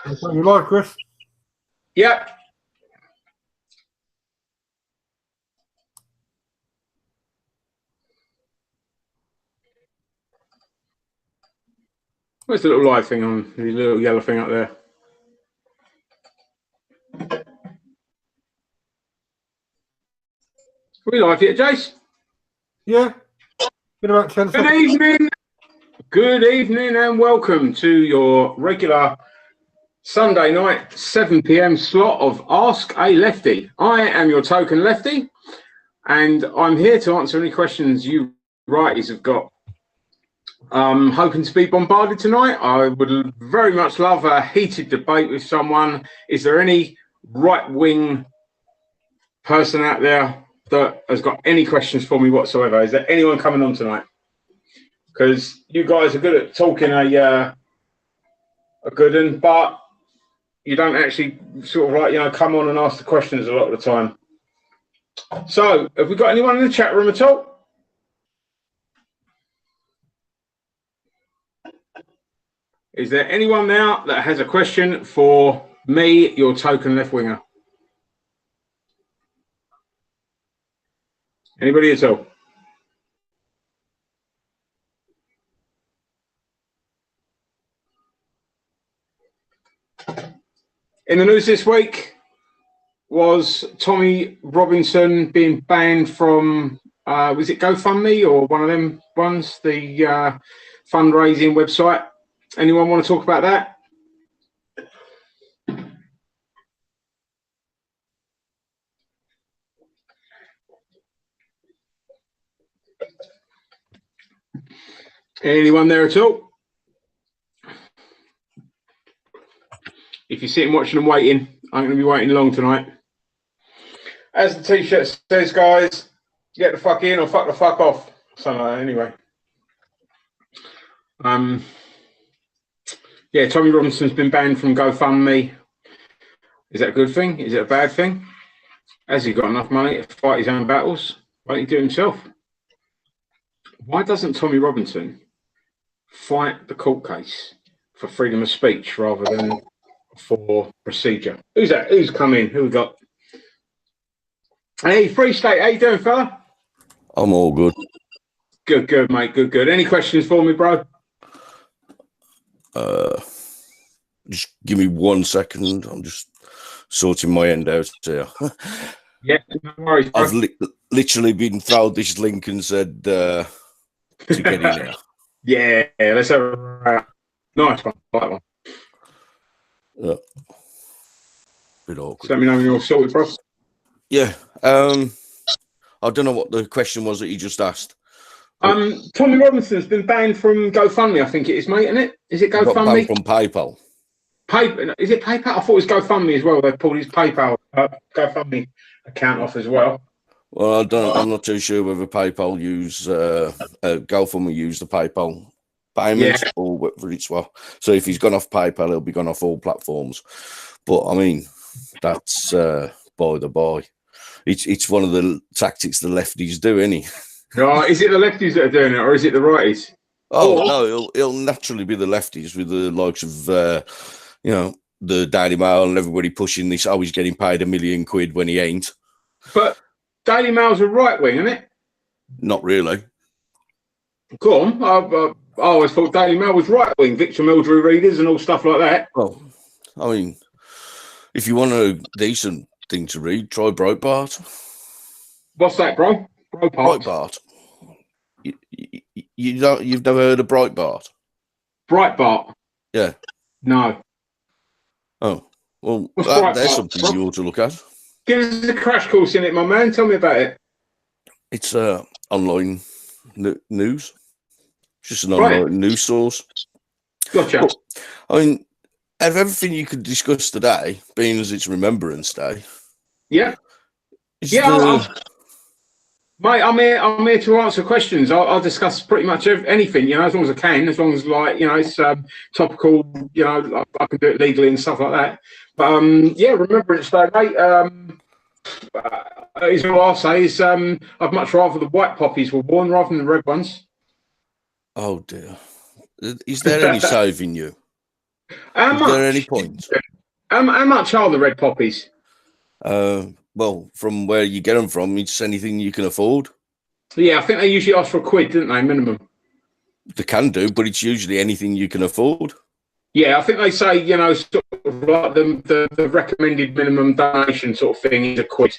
You like, Chris? Yep. Where's the little live thing on? The little yellow thing up there. We like it, Jace? Yeah. Been about 10 Good seconds. evening. Good evening and welcome to your regular Sunday night 7 p.m. slot of Ask a Lefty. I am your token lefty, and I'm here to answer any questions you righties have got. Hoping to be bombarded tonight. I would very much love a heated debate with someone. Is there any right-wing person out there that has got any questions for me whatsoever? Is there anyone coming on tonight? Because you guys are good at talking a good one, but you don't actually sort of like, come on and ask the questions a lot of the time. So, have we got anyone in the chat room at all? Is there anyone now that has a question for me, your token left winger? Anybody at all? In the news this week was Tommy Robinson being banned from, was it GoFundMe or one of them ones, the fundraising website? Anyone want to talk about that? Anyone there at all? If you're sitting watching and waiting, I'm going to be waiting long tonight. As the t-shirt says, guys, get the fuck in or fuck the fuck off. Something like that, anyway. Yeah, Tommy Robinson's been banned from GoFundMe. Is that a good thing? Is it a bad thing? Has he got enough money to fight his own battles? Why don't he do it himself? Why doesn't Tommy Robinson fight the court case for freedom of speech rather than for procedure? Who's that? Who's come in? Who we got? Hey, Free State, how you doing, fella? I'm all good. Good, mate. Good. Any questions for me, bro? Just give me 1 second. I'm just sorting my end out here. Yeah, no worries, bro. I've literally been thrown this link and said to get in here. Yeah, let's have a nice one. Like one. Yeah. Bit awkward. So let me know when you're sorted, bro. Yeah. I don't know what the question was that you just asked. Tommy Robinson's been banned from GoFundMe, I think it is, mate, isn't it? Is it GoFundMe? From PayPal. Is it PayPal? I thought it was GoFundMe as well. They pulled his PayPal GoFundMe account off as well. Well, I'm not too sure whether PayPal use GoFundMe use the PayPal payments or whether it's well. So if he's gone off PayPal, he'll be gone off all platforms. But I mean, that's by the by. It's one of the tactics the lefties do, isn't he? Oh, is it the lefties that are doing it, or is it the righties? Oh no, it'll naturally be the lefties with the likes of the Daily Mail and everybody pushing this. Oh, he's getting paid £1 million when he ain't. But Daily Mail's a right wing, isn't it? Not really. Go on. I always thought Daily Mail was right wing, Victor Mildrew readers and all stuff like that. Well, I mean, if you want a decent thing to read, try Breitbart. What's that, bro? Breitbart. You've never heard of Breitbart? Breitbart? Yeah. No. Oh, well, there's something bro? You ought to look at. Give us a crash course in it, my man. Tell me about it. It's online news. Just an online news source. Gotcha. But, I mean, of everything you could discuss today, being as it's Remembrance Day. Yeah. Mate, I'm here to answer questions. I'll discuss pretty much anything, as long as I can, as long as it's topical, I can do it legally and stuff like that. But Remembrance Day, mate. Is all I'll say is I'd much rather the white poppies were worn rather than the red ones. Oh dear. Is there any saving you? How Is there any much? point? How much are the red poppies? Well, from where you get them from, it's anything you can afford. Yeah, I think they usually ask for a quid, don't they, minimum? They can do, but it's usually anything you can afford. Yeah, I think they say, sort of like the recommended minimum donation sort of thing is a quid.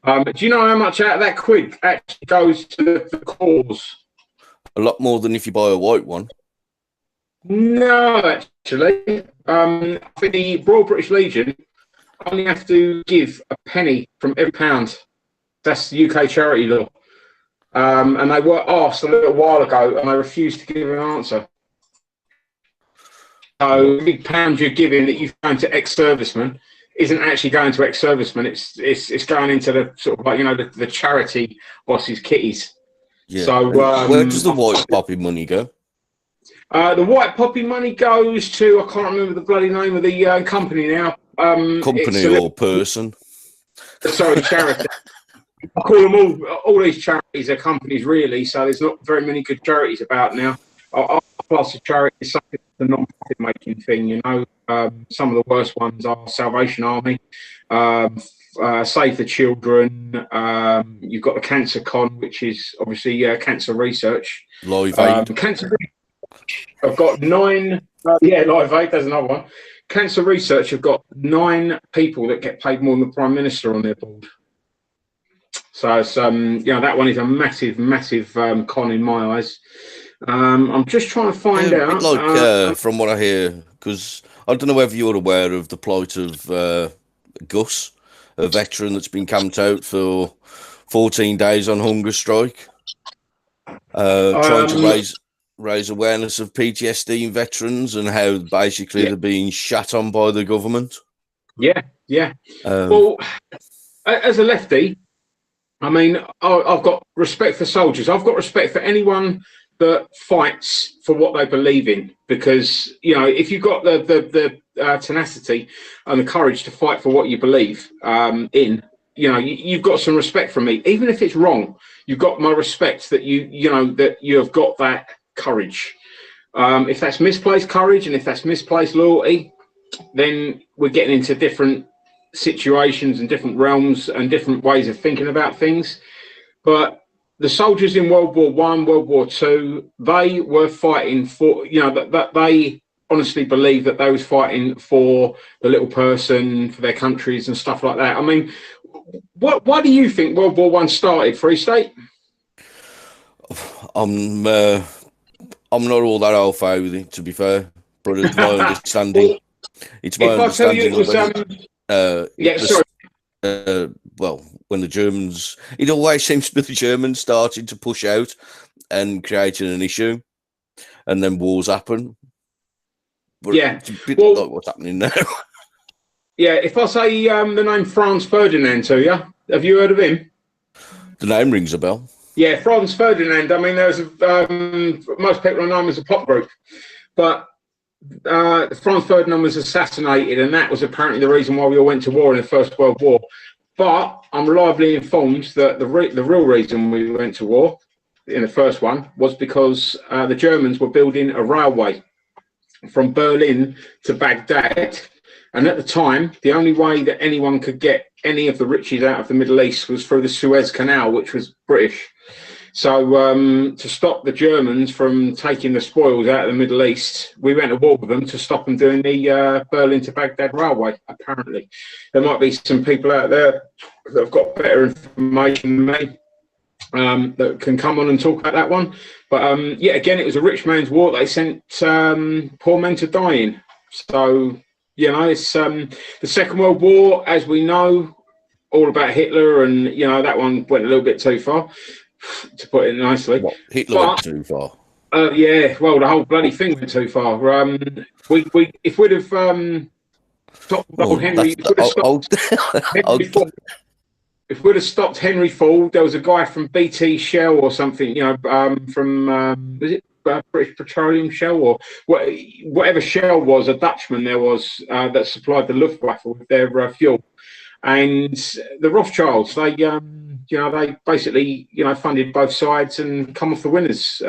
Do you know how much out of that quid actually goes to the cause? A lot more than if you buy a white one. No, actually. I think the Royal British Legion only have to give a penny from every pound. That's the UK charity law. And they were asked a little while ago, and they refused to give an answer. So every pound you're giving that you've going to ex-servicemen isn't actually going to ex-servicemen. It's going into the sort of like the charity bosses' kitties. Yeah. So where does the white poppy money go? The white poppy money goes to, I can't remember the bloody name of the company now. Company or person? Sorry, charity. I call them all these charities are companies, really. So there's not very many good charities about now. Our class of charity is something the non-profit making thing. Some of the worst ones are Salvation Army, Save the Children. You've got the Cancer Con, which is obviously cancer research. Live Aid. Cancer. I've got 9. Live Aid. There's another one. Cancer Research have got 9 people that get paid more than the Prime Minister on their board. So it's, that one is a massive, massive con in my eyes. I'm just trying to find out. Like from what I hear, because I don't know whether you're aware of the plight of Gus, a veteran that's been camped out for 14 days on hunger strike, trying to raise awareness of PTSD in veterans and how basically they're being shat on by the government. Yeah. Well, as a lefty, I mean, I've got respect for soldiers. I've got respect for anyone that fights for what they believe in, because if you've got the tenacity and the courage to fight for what you believe in, you've got some respect from me, even if it's wrong. You've got my respect that that you have got that courage. If that's misplaced courage and if that's misplaced loyalty, then we're getting into different situations and different realms and different ways of thinking about things. But the soldiers in World War One, World War Two, they were fighting for, that they honestly believe that they was fighting for the little person, for their countries and stuff like that. I mean, why do you think World War One started, Free State? I'm not all that al with it, to be fair, but it's my understanding. It's my understanding. Well, when the Germans, it always seems to be the Germans starting to push out and creating an issue, and then wars happen. But it's a bit like what's happening now. Yeah, if I say the name Franz Ferdinand to you, have you heard of him? The name rings a bell. Yeah, Franz Ferdinand. I mean, there's most people know him as a pop group, but Franz Ferdinand was assassinated, and that was apparently the reason why we all went to war in the First World War. But I'm reliably informed that the real reason we went to war in the first one was because the Germans were building a railway from Berlin to Baghdad. And at the time, the only way that anyone could get any of the riches out of the Middle East was through the Suez Canal, which was British. So to stop the Germans from taking the spoils out of the Middle East, we went to war with them to stop them doing the Berlin to Baghdad railway, apparently. There might be some people out there that have got better information than me that can come on and talk about that one. But again, it was a rich man's war. They sent poor men to die in. So, it's the Second World War, as we know, all about Hitler, and, that one went a little bit too far, to put it nicely. What, Hitler went too far? Well, the whole bloody thing went too far. If we'd have stopped old Henry, if we'd have stopped Henry Ford, there was a guy from BT Shell or something, from was it British Petroleum Shell or whatever Shell was, a Dutchman there was that supplied the Luftwaffe with their fuel, and the Rothschilds, they basically funded both sides and come off the winners.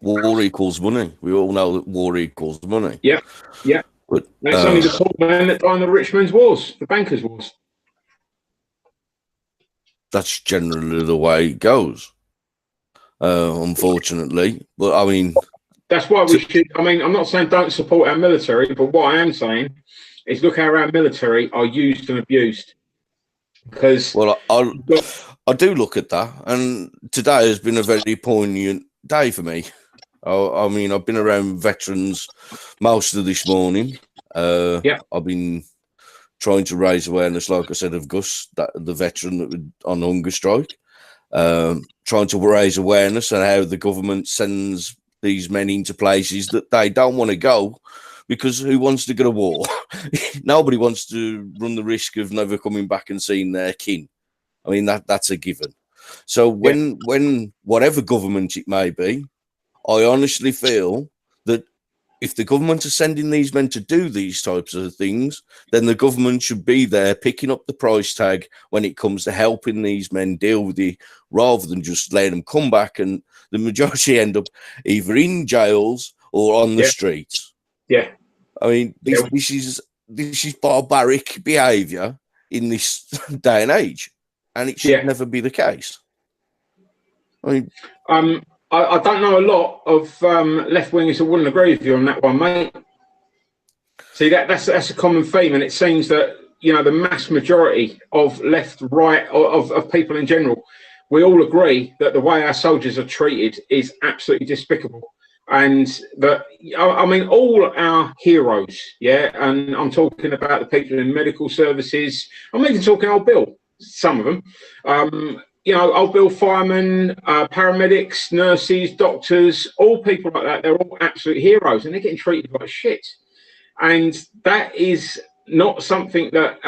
War equals money. We all know that war equals money. Yeah. But And it's only the poor man that die in the rich man's wars, the bankers' wars. that's generally the way it goes, unfortunately. But I mean, that's why we should. I mean, I'm not saying don't support our military, but what I am saying is look how our military are used and abused. Because I do look at that, and today has been a very poignant day for me. I mean, I've been around veterans most of this morning. I've been trying to raise awareness, like I said, of Gus, that the veteran that was on hunger strike, trying to raise awareness on how the government sends these men into places that they don't want to go, because who wants to go to war? Nobody wants to run the risk of never coming back and seeing their kin. I mean, that's a given. So when whatever government it may be, I honestly feel that if the government are sending these men to do these types of things, then the government should be there picking up the price tag when it comes to helping these men deal with it, rather than just letting them come back and the majority end up either in jails or on the streets. Yeah. I mean, this is barbaric behaviour in this day and age, and it should never be the case. I mean, I don't know a lot of left wingers who wouldn't agree with you on that one, mate. See, that's a common theme, and it seems that the mass majority of left, right, of people in general, we all agree that the way our soldiers are treated is absolutely despicable. And that, I mean, all our heroes, and I'm talking about the people in medical services. I'm even talking old Bill, some of them. Old Bill firemen, paramedics, nurses, doctors, all people like that. They're all absolute heroes, and they're getting treated like shit. And that is not something that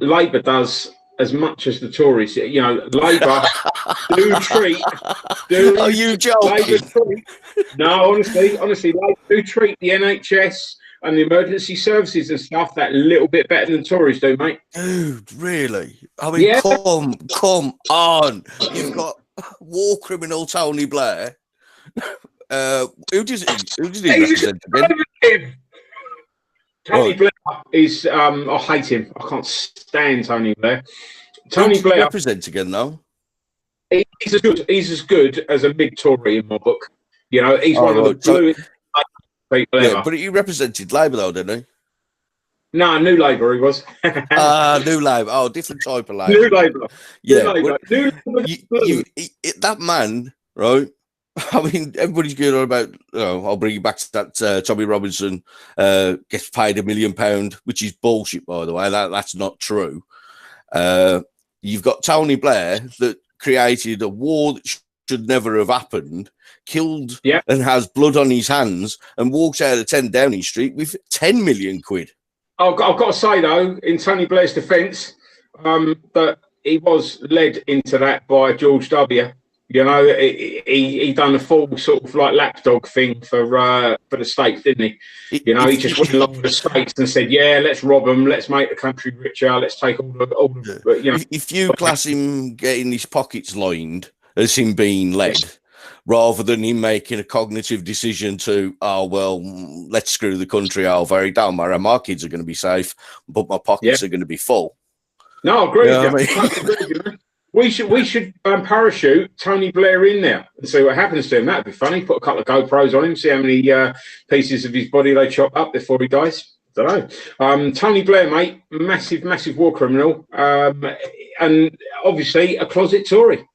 Labour does as much as the Tories. Labour do treat. Are you joking? No, honestly, Labour do treat the NHS and the emergency services and stuff that little bit better than Tories do, mate. Dude, really? I mean, come on. You've got war criminal Tony Blair. Who does he represent again? Tony Blair is, I hate him. I can't stand Tony Blair. Tony Blair represent again, though? He's as good as a mid-Tory in my book. He's one of the bluest people ever. But he represented Labour, though, didn't he? No, New Labour he was. New Labour. Oh, different type of Labour. New Labour. Yeah. That man, right? I mean, everybody's going on about, I'll bring you back to that Tommy Robinson gets paid £1 million, which is bullshit, by the way. That's not true. You've got Tony Blair that created a war that should never have happened, killed and has blood on his hands, and walks out of 10 Downing Street with 10 million quid. I've got to say, though, in Tony Blair's defence, that he was led into that by George W. He done a full sort of like lapdog thing for the states, didn't he? He just went along with the states and said, let's rob them, let's make the country richer, let's take all the If you class him getting his pockets lined as him being led, rather than him making a cognitive decision to, let's screw the country over, it don't matter, my kids are going to be safe, but my pockets are going to be full. No, I agree with you. We should parachute Tony Blair in there and see what happens to him. That'd be funny. Put a couple of GoPros on him, see how many pieces of his body they chop up before he dies. Don't know. Tony Blair, mate, massive war criminal, and obviously a closet Tory.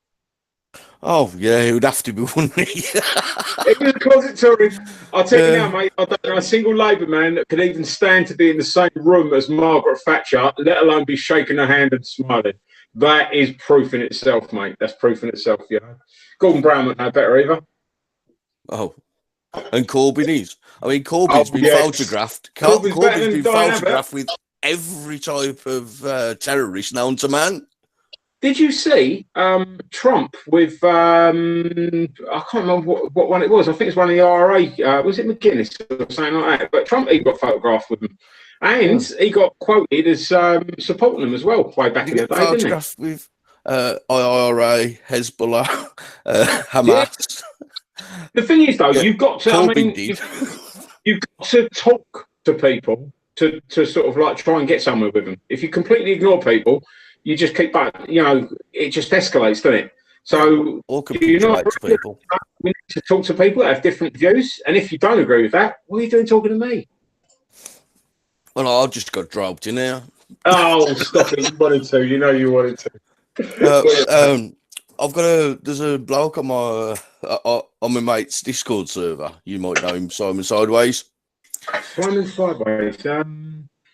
Oh yeah, he would have to be, wouldn't he? He was a closet Tory. I'll tell you now, mate. I don't know a single Labour man that could even stand to be in the same room as Margaret Thatcher, let alone be shaking her hand and smiling. That is proof in itself, mate. That's proof in itself, Gordon Brown wouldn't know better either. Oh, and Corbyn is. I mean, Corbyn's been photographed. Corbyn's been photographed with every type of terrorist known to man. Did you see Trump with, I can't remember what one it was. I think it's one of the IRA. Was it McGuinness or something like that? But Trump, he got photographed with them. And he got quoted as supporting them as well, way back in the day, photographed didn't he? With IRA, Hezbollah, Hamas. The thing is, though, you've got to. You've got to talk to people to sort of like try and get somewhere with them. If you completely ignore people, you just keep back. You know, it just escalates, doesn't it? So or you're not capitulate to people. we need to talk to people that have different views, and if you don't agree with that, what are you doing talking to me? Well, I just got dropped in there. Oh, stop it! You wanted to. You know you wanted to. I've got there's a bloke on my mate's Discord server. You might know him, Simon Sideways. Simon Sideways. Yeah.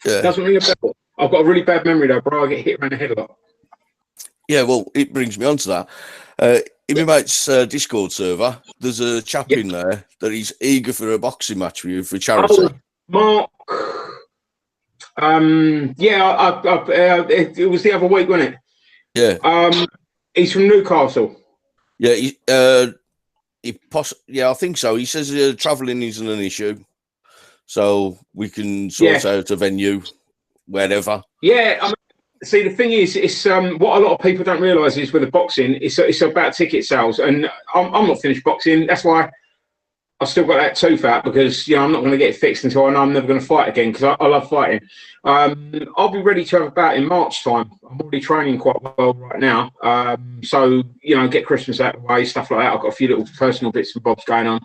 Doesn't ring a bell. I've got a really bad memory though, bro. I get hit around the head a lot. Yeah, well, it brings me on to that. In my mate's Discord server, there's a chap in there that he's eager for a boxing match with you for charity. Oh, Mark. It was the other week, wasn't it? Yeah. He's from Newcastle. Yeah, I think so. He says travelling isn't an issue, so we can sort out a venue wherever. Yeah, I mean, see, the thing is, it's what a lot of people don't realise is with the boxing, it's about ticket sales, and I'm not finished boxing. That's why I've still got that tooth out, because I'm not going to get it fixed until I know I'm never going to fight again, because I love fighting. I'll be ready to have a bout in March time. I'm already training quite well right now, so get Christmas out of the way, stuff like that. I've got a few little personal bits and bobs going on.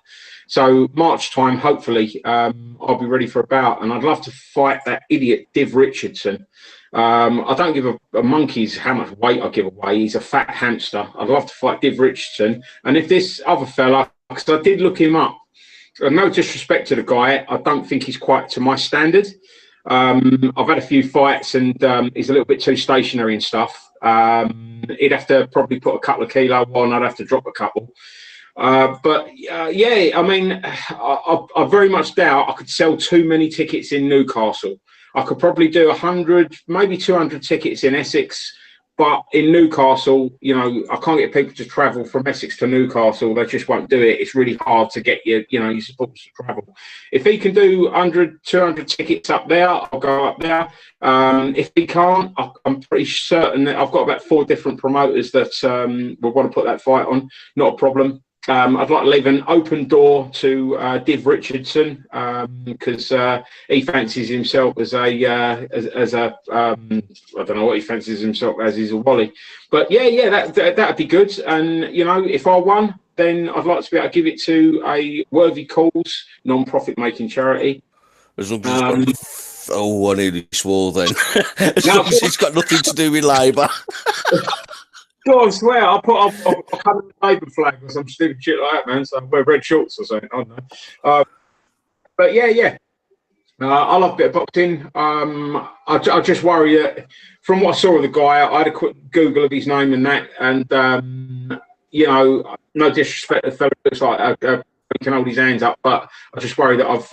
So March time, hopefully, I'll be ready for a bout, and I'd love to fight that idiot Div Richardson. I don't give a monkey's how much weight I give away. He's a fat hamster. I'd love to fight Div Richardson, and if this other fella, because I did look him up. No disrespect to the guy, I don't think he's quite to my standard. I've had a few fights, and he's a little bit too stationary and stuff. He'd have to probably put a couple of kilo on. I'd have to drop a couple. I mean, I very much doubt I could sell too many tickets in Newcastle. I could probably do 100, maybe 200 tickets in Essex. But in Newcastle, I can't get people to travel from Essex to Newcastle. They just won't do it. It's really hard to get your supporters to travel. If he can do 100, 200 tickets up there, I'll go up there. If he can't, I'm pretty certain that I've got about 4 different promoters that will want to put that fight on. Not a problem. I'd like to leave an open door to Div Richardson, because he fancies himself as a I don't know what he fancies himself as. He's a wally, but that'd be good. And if I won, then I'd like to be able to give it to a worthy cause, non-profit making charity. As long as it's got I nearly swore then. As long as it's got nothing to do with Labour. God, I swear, I'll come in the Labour flag or some stupid shit like that, man. So I wear red shorts or something. I don't know. But I love a bit of boxing. I just worry that from what I saw of the guy, I had a quick Google of his name and that, and no disrespect, the fella looks like he can hold his hands up, but I just worry that I've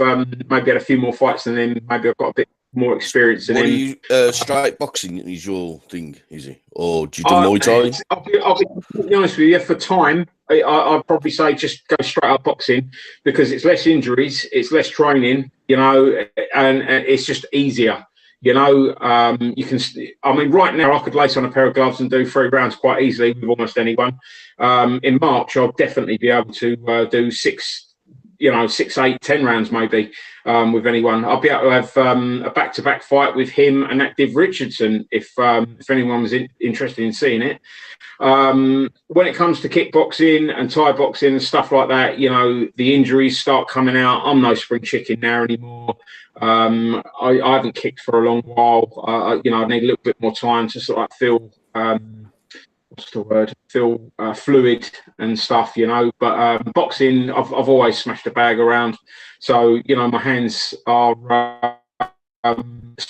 maybe had a few more fights than him. Maybe I've got a bit more experience than him. You straight boxing is your thing, is it, or do you do Muay Thai? I'll be completely honest with you. For time, I'd probably say just go straight up boxing, because it's less injuries, it's less training, and it's just easier. You can. I mean, right now I could lace on a pair of gloves and do 3 rounds quite easily with almost anyone. In March, I'll definitely be able to do 6, 8, 10 rounds maybe with anyone. I'll be able to have a back-to-back fight with him and that Div Richardson if anyone was interested in seeing it. When it comes to kickboxing and Thai boxing and stuff like that, the injuries start coming out. I'm no spring chicken now anymore. I haven't kicked for a long while. I need a little bit more time to sort of feel feel fluid and stuff, but boxing, I've always smashed a bag around, so my hands are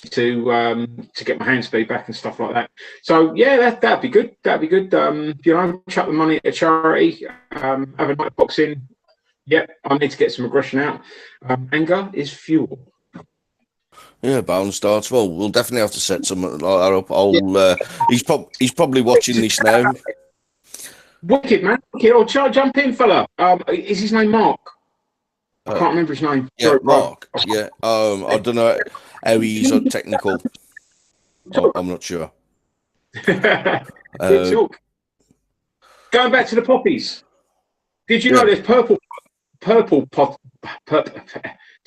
to get my hand speed back and stuff like that. So that'd be good. Chuck the money at a charity, have a night of boxing. I need to get some aggression out. Anger is fuel. Yeah, Bound starts. Well, we'll definitely have to set something like that up. He's probably watching this now. Wicked, man. Wicked. Oh, jump in, fella. Is his name Mark? I can't remember his name. Yeah, Sorry, Mark. Yeah. I don't know how he's on technical. I'm not sure. Good talk. Going back to the poppies. Did you know there's purple it's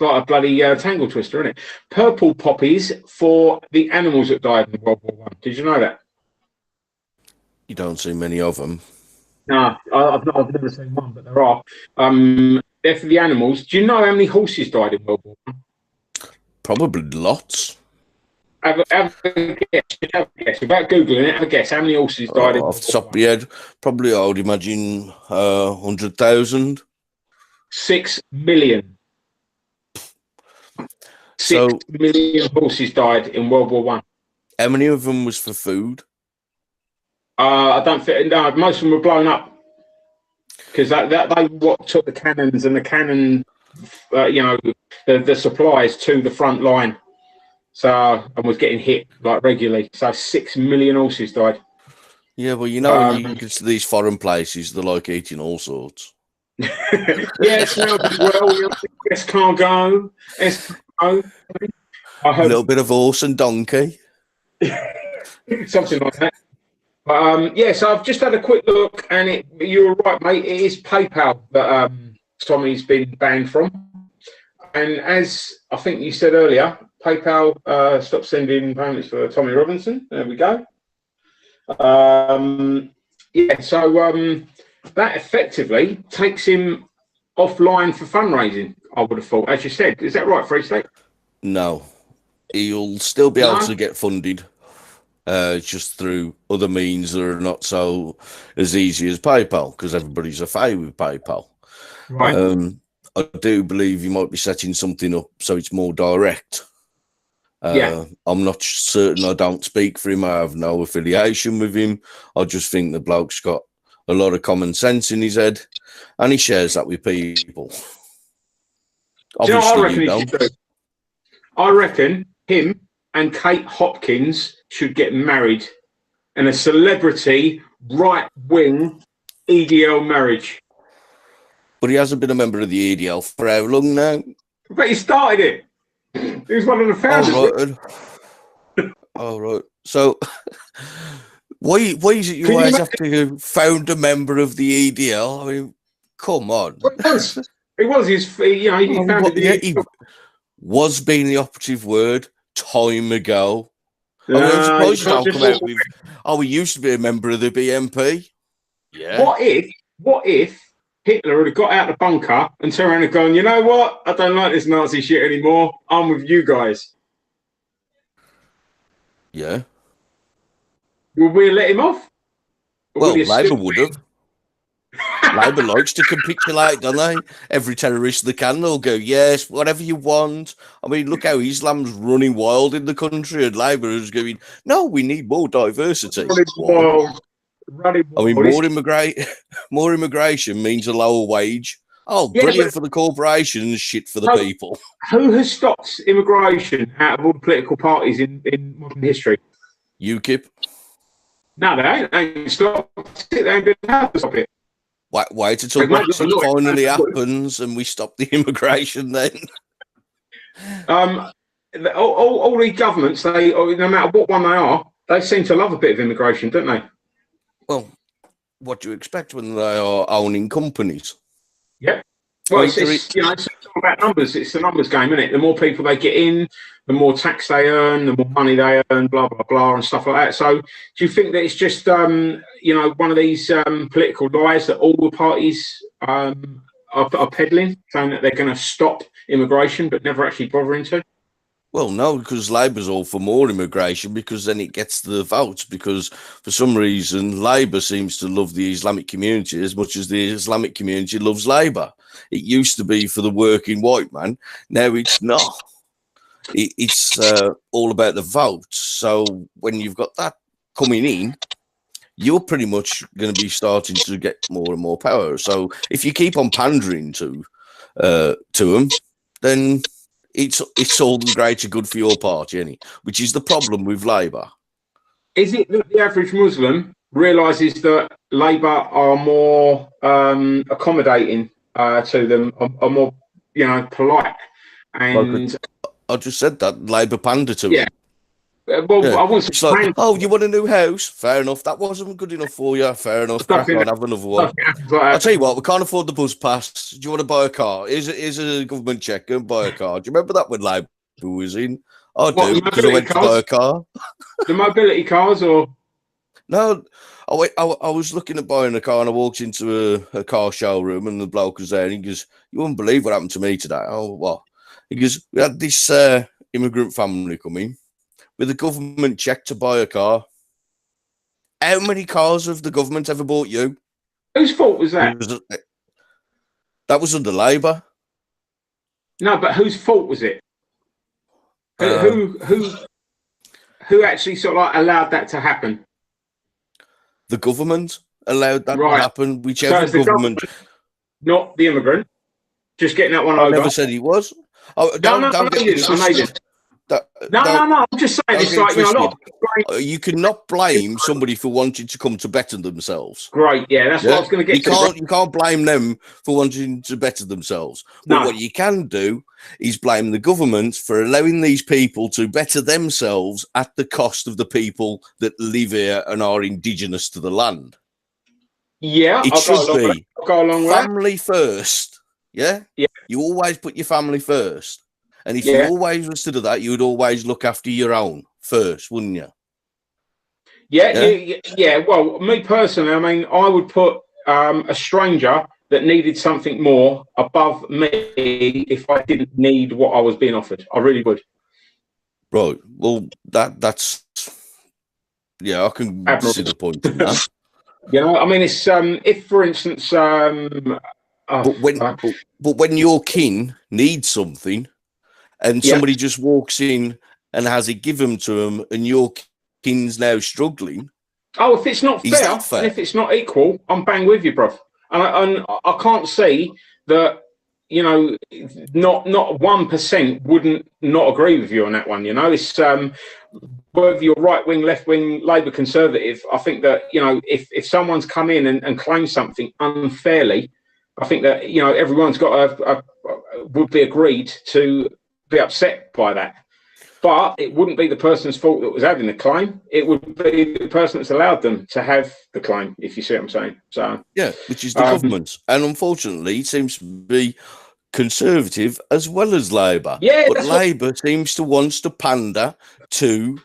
like a bloody tangle twister, isn't it? Purple poppies for the animals that died in World War One. Did you know that? You don't see many of them. No, I've never seen one, but there are. They're for the animals. Do you know how many horses died in World War One? Probably lots. Have a guess. Without Googling it, have a guess. How many horses died in Off World the War top of my head, probably I would imagine 100,000. 6 million. So, 6 million horses died in World War One. how many of them was for food? I don't think. No, most of them were blown up because they what took the cannons and the cannon, the supplies to the front line. So and was getting hit like regularly. So 6 million horses died. Yeah, well, you know, when you get to these foreign places, they're like eating all sorts. Yes, no, well, yes, can't go. Yes, I A heard little bit of horse and donkey. something like that. But so I've just had a quick look, and you're right, mate. It is PayPal that Tommy's been banned from, and as I think you said earlier, PayPal stopped sending payments for Tommy Robinson. There we go. So that effectively takes him offline for fundraising. I would have thought, as you said, is that right, Free State? No, he'll still be able No? to get funded, just through other means that are not so as easy as PayPal, because everybody's afraid with PayPal. Right. I do believe you might be setting something up so it's more direct. I'm not certain. I don't speak for him. I have no affiliation with him. I just think the bloke's got a lot of common sense in his head, and he shares that with people. Obviously, you don't. I reckon him and Kate Hopkins should get married, and a celebrity right-wing EDL marriage. But he hasn't been a member of the EDL for how long now? But he started it. He was one of the founders. All right. So why is it you always have to found a member of the EDL? I mean, come on. It was his. He founded he was being the operative word time ago. I mean, I'm surprised you don't come out with. Oh, we used to be a member of the BNP. Yeah. What if Hitler would have got out the bunker and turned around and gone, you know what? I don't like this Nazi shit anymore. I'm with you guys. Yeah. Will we let him off? Well, Labour would have. Labour likes to capitulate, don't they? Every terrorist they can, they'll go, yes, whatever you want. I mean, look how Islam's running wild in the country, and Labour is going, no, we need more diversity. I mean, more immigration means a lower wage. Oh, brilliant for the corporations, shit for the people. Who has stopped immigration out of all the political parties in modern history? UKIP. No, they ain't stopped it. They ain't been able to stop it. Wait until Brexit finally happens and we stop the immigration then. All these governments, no matter what one they are, they seem to love a bit of immigration, don't they? Well, what do you expect when they are owning companies? Yeah. Well, it's all about numbers. It's the numbers game, isn't it? The more people they get in, the more tax they earn, the more money they earn, blah, blah, blah, and stuff like that. So do you think that it's just, one of these political lies that all the parties are peddling, saying that they're going to stop immigration, but never actually bothering to? Well, no, because Labour's all for more immigration because then it gets the votes. Because for some reason, Labour seems to love the Islamic community as much as the Islamic community loves Labour. It used to be for the working white man. Now it's not. It's all about the votes. So when you've got that coming in, you're pretty much going to be starting to get more and more power. So if you keep on pandering to them, then it's all the greater good for your party, which is the problem with Labour. Is it that the average Muslim realises that Labour are more accommodating to them, are more, polite? And I just said that Labour pander to him. Well, Yeah. I want It's like, oh, you want a new house? Fair enough. That wasn't good enough for you. Fair enough. Crack on, have another one. I'll tell you what, we can't afford the bus pass. Do you want to buy a car? Here's a government check. Go and buy a car. Do you remember that when Labour was in? I do, because I went to buy a car. The mobility cars, or? No, I was looking at buying a car and I walked into a car showroom and the bloke was there and he goes, you wouldn't believe what happened to me today. Oh, what? He goes, we had this immigrant family come in with a government check to buy a car. How many cars have the government ever bought you? Whose fault was that? That was under Labour. No, but whose fault was it? Who actually sort of like allowed that to happen? The government allowed that to happen. Whichever so government, not the immigrant, just getting that one I over. never said he was. Oh, don't get me twisted. No. I'm just saying. It's like, you know, you cannot blame somebody for wanting to come to better themselves. Great, yeah, that's what I was going to get. You can't blame them for wanting to better themselves. But what you can do is blame the government for allowing these people to better themselves at the cost of the people that live here and are indigenous to the land. Yeah, it should be family first. Yeah, you always put your family first. And if you always was to do that, you would always look after your own first, wouldn't you? Yeah. Well, me personally, I mean, I would put a stranger that needed something more above me if I didn't need what I was being offered. I really would. Right. Well, that's I can see the point in that. You know, I mean, it's if, for instance, but when your kin needs something. And somebody just walks in and has it given to them, and your kin's now struggling. Oh, if it's not fair, and if it's not equal, I'm bang with you, bruv. And I can't see that, you know, not 1% wouldn't not agree with you on that one. You know, it's whether you're right wing, left wing, Labour, Conservative. I think that, you know, if someone's come in and claimed something unfairly, I think that, you know, everyone's got would be agreed to be upset by that, but it wouldn't be the person's fault that was having the claim. It would be the person that's allowed them to have the claim, if you see what I'm saying. So yeah, which is the government, and unfortunately, it seems to be Conservative as well as Labour. Yeah, but Labour seems to want to pander to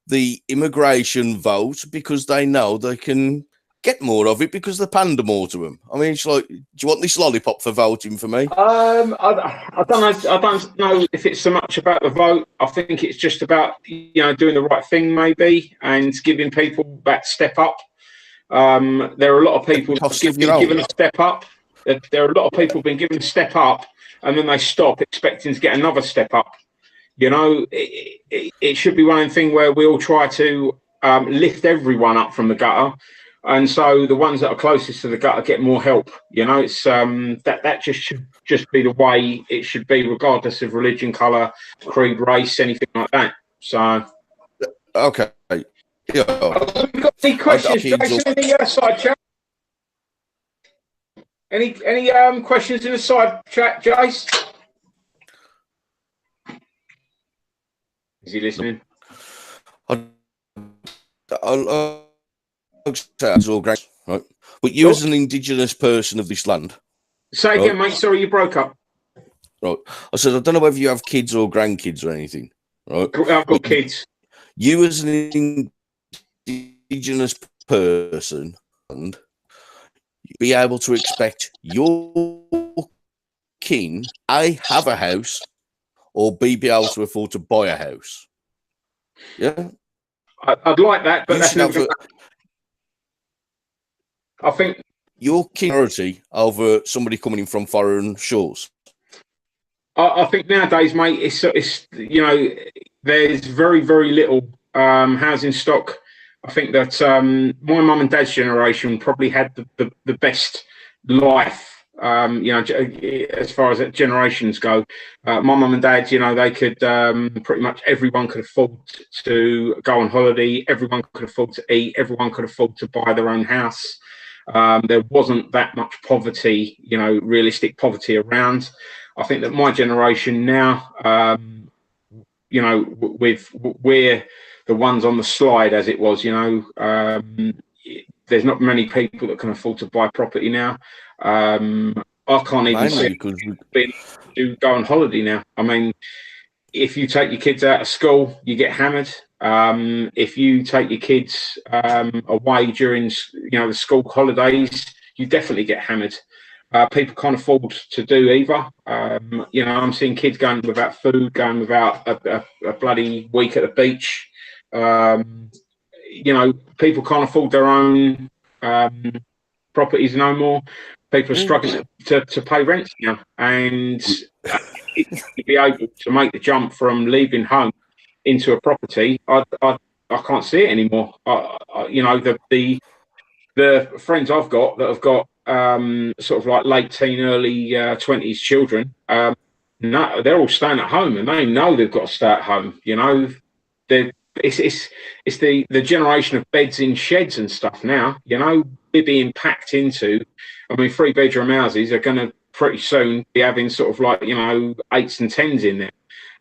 the immigration vote because they know they can get more of it because they pander more to them. I mean, it's like, do you want this lollipop for voting for me? I don't know. I don't know if it's so much about the vote. I think it's just about, you know, doing the right thing maybe and giving people that step up. There are a lot of people been given a step up. There are a lot of people been given a step up and then they stop expecting to get another step up. You know, it should be one thing where we all try to lift everyone up from the gutter. And so the ones that are closest to the gutter get more help. You know, it's that just should just be the way it should be, regardless of religion, colour, creed, race, anything like that. So, okay, yeah. Have we got any questions, Jason, in the side chat? Any questions in the side chat, Jace? Is he listening? That's all great, right? But you, as an indigenous person of this land, say again, mate. Sorry, you broke up. Right, I said I don't know whether you have kids or grandkids or anything. Right, I've got kids. You, as an indigenous person, and be able to expect your kin have a house or be able to afford to buy a house. Yeah, I'd like that, but that's never. I think your priority over somebody coming in from foreign shores. I think nowadays, mate, it's you know, there's very, very little housing stock. I think that my mum and dad's generation probably had the best life. You know, as far as generations go, my mum and dad, you know, they could pretty much everyone could afford to go on holiday. Everyone could afford to eat. Everyone could afford to buy their own house. There wasn't that much poverty, you know, realistic poverty around. I think that my generation now, you know, we're the ones on the slide, as it was. There's not many people that can afford to buy property now. I can't even Mainly see because being able to go on holiday now. I mean, if you take your kids out of school, you get hammered. If you take your kids away during the school holidays, you definitely get hammered. People can't afford to do either. I'm seeing kids going without food, going without a bloody week at the beach. People can't afford their own properties no more. People are struggling to pay rents now, and to be able to make the jump from leaving home into a property, I can't see it anymore. The friends I've got that have got sort of like late teen, early 20s children, no, they're all staying at home, and they know they've got to stay at home. It's the generation of beds in sheds and stuff now. They're being packed into. I mean, 3-bedroom houses are going to pretty soon be having sort of like 8s and 10s in there,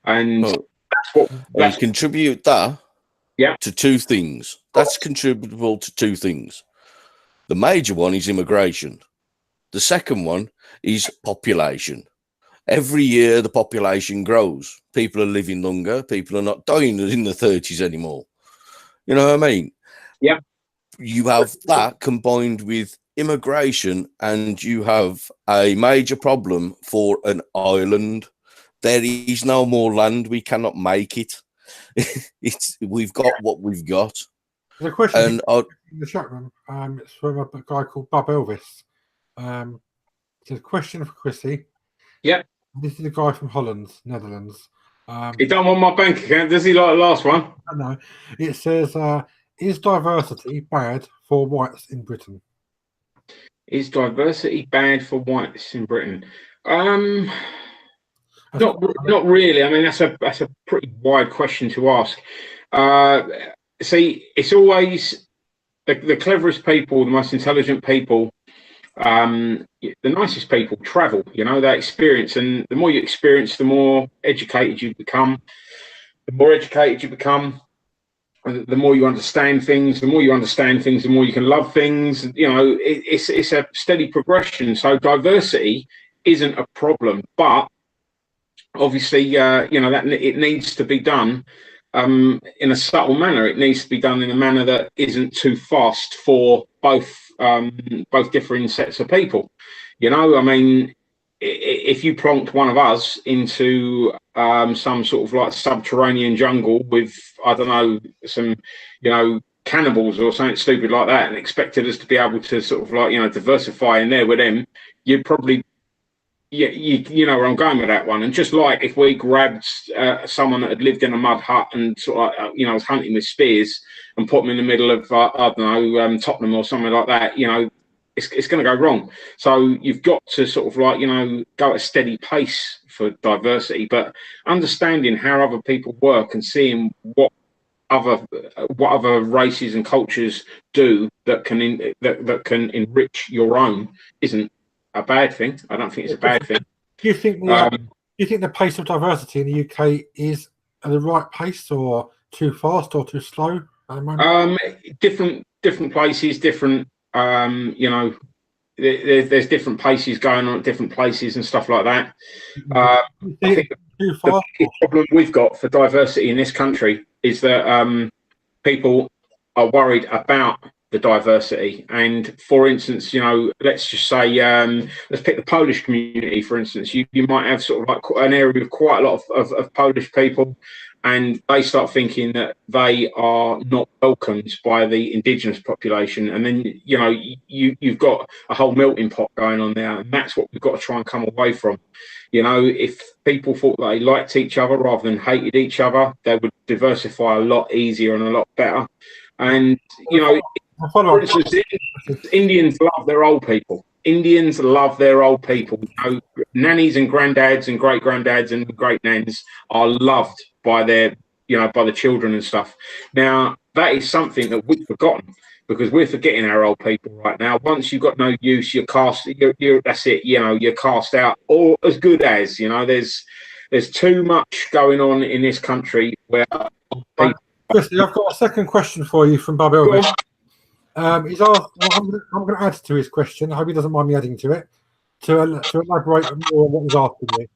and we contribute that yeah to two things. That's contributable to two things. The major one is immigration. The second one is population. Every year the population grows. People are living longer. People are not dying in the 30s anymore. You know what I mean? Yeah. You have that combined with immigration, and you have a major problem for an island. There is no more land. We cannot make it. We've got what we've got. There's a question And in the chat room. It's from a guy called Bob Elvis. It's a question for Chrissy. Yeah. This is a guy from Holland, Netherlands. He don't want my bank account, does he, like the last one? I know. It says, is diversity bad for whites in Britain? Is diversity bad for whites in Britain? Not really. I mean, that's a pretty wide question to ask. See, it's always the cleverest people, the most intelligent people, the nicest people travel. They experience, and the more you experience, the more educated you become. The more educated you become, the more you understand things. The more you understand things, the more you can love things. It's a steady progression. So diversity isn't a problem, but obviously, that it needs to be done in a subtle manner. It needs to be done in a manner that isn't too fast for both differing sets of people. I mean, if you plonked one of us into some sort of like subterranean jungle with, I don't know, some, cannibals or something stupid like that, and expected us to be able to sort of like, diversify in there with them, you'd probably, you know where I'm going with that one. And just like if we grabbed someone that had lived in a mud hut and sort of, was hunting with spears and put them in the middle of, I don't know, Tottenham or something like that, it's going to go wrong. So you've got to sort of like, go at a steady pace for diversity, but understanding how other people work and seeing what other races and cultures do that can enrich your own isn't a bad thing. I don't think it's a bad thing. Do you think the pace of diversity in the UK is at the right pace, or too fast, or too slow at the moment? Different places, different. There's different paces going on at different places and stuff like that. I think the problem we've got for diversity in this country is that people are worried about the diversity. And for instance, let's just say, let's pick the Polish community, for instance. You might have sort of like an area with quite a lot of Polish people, and they start thinking that they are not welcomed by the indigenous population. And then, you've got a whole melting pot going on there. And that's what we've got to try and come away from. If people thought they liked each other rather than hated each other, they would diversify a lot easier and a lot better. And, for instance, Indians love their old people. Indians love their old people. Nannies and granddads and great granddads and great nans are loved by their, by the children and stuff. Now, that is something that we've forgotten, because we're forgetting our old people right now. Once you've got no use, you're cast. You're that's it. You're cast out, or as good as. There's too much going on in this country where people Christy, I've got a second question for you from Bob Elvis. He's asked, I'm going to add to his question. I hope he doesn't mind me adding to it, to elaborate more on what he's asking you.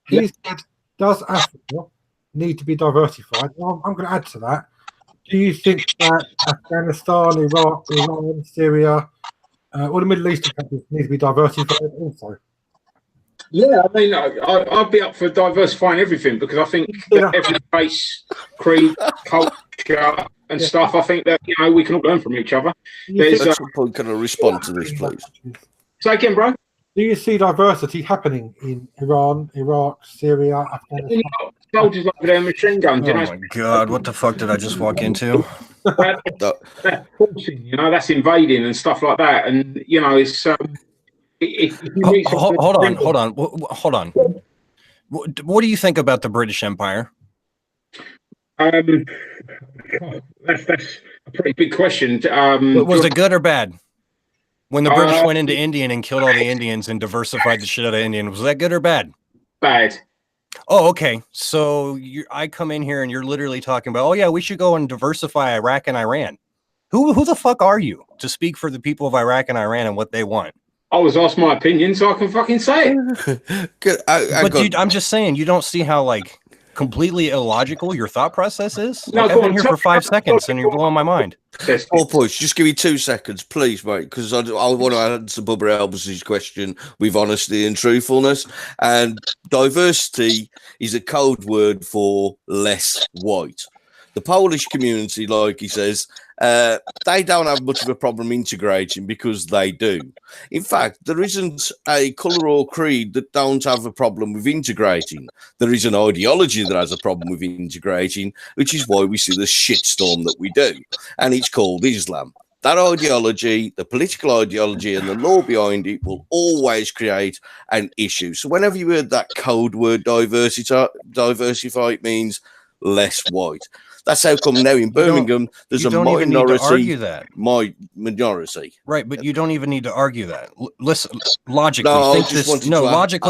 He said, does Africa need to be diversified? Well, I'm going to add to that. Do you think that Afghanistan, Iraq, Iran, Syria, all the Middle Eastern countries need to be diversified also? Yeah, I mean, I'd be up for diversifying everything because I think that every race, creed, culture, and stuff. I think that we can all learn from each other. Can I respond to this, please? Say again, bro. Do you see diversity happening in Iran, Iraq, Syria, Afghanistan? Soldiers over there, machine guns. Oh my God! What the fuck did I just walk into? That's forcing, that's invading and stuff like that. And it's. If you hold on. What do you think about the British Empire? That's a pretty big question. Was it good or bad? When the British went into India and killed all the Indians and diversified the shit out of Indians, was that good or bad? Bad. Oh, okay. So I come in here and you're literally talking about, oh yeah, we should go and diversify Iraq and Iran. Who the fuck are you to speak for the people of Iraq and Iran and what they want? I was asked my opinion, so I can fucking say it. I'm just saying, you don't see how completely illogical your thought process is? No, I've been here for 5 seconds and you're blowing my mind. Oh, push. Just give me 2 seconds, please, mate, because I want to answer Bubba Elvis's question with honesty and truthfulness. And diversity is a code word for less white. The Polish community, like he says, they don't have much of a problem integrating because they do. In fact, there isn't a colour or creed that don't have a problem with integrating. There is an ideology that has a problem with integrating, which is why we see the shitstorm that we do. And it's called Islam. That ideology, the political ideology and the law behind it will always create an issue. So whenever you heard that code word diversify, it means less white. That's how come now in Birmingham there's a minority. Minority. Right, but you don't even need to argue that. Listen, logically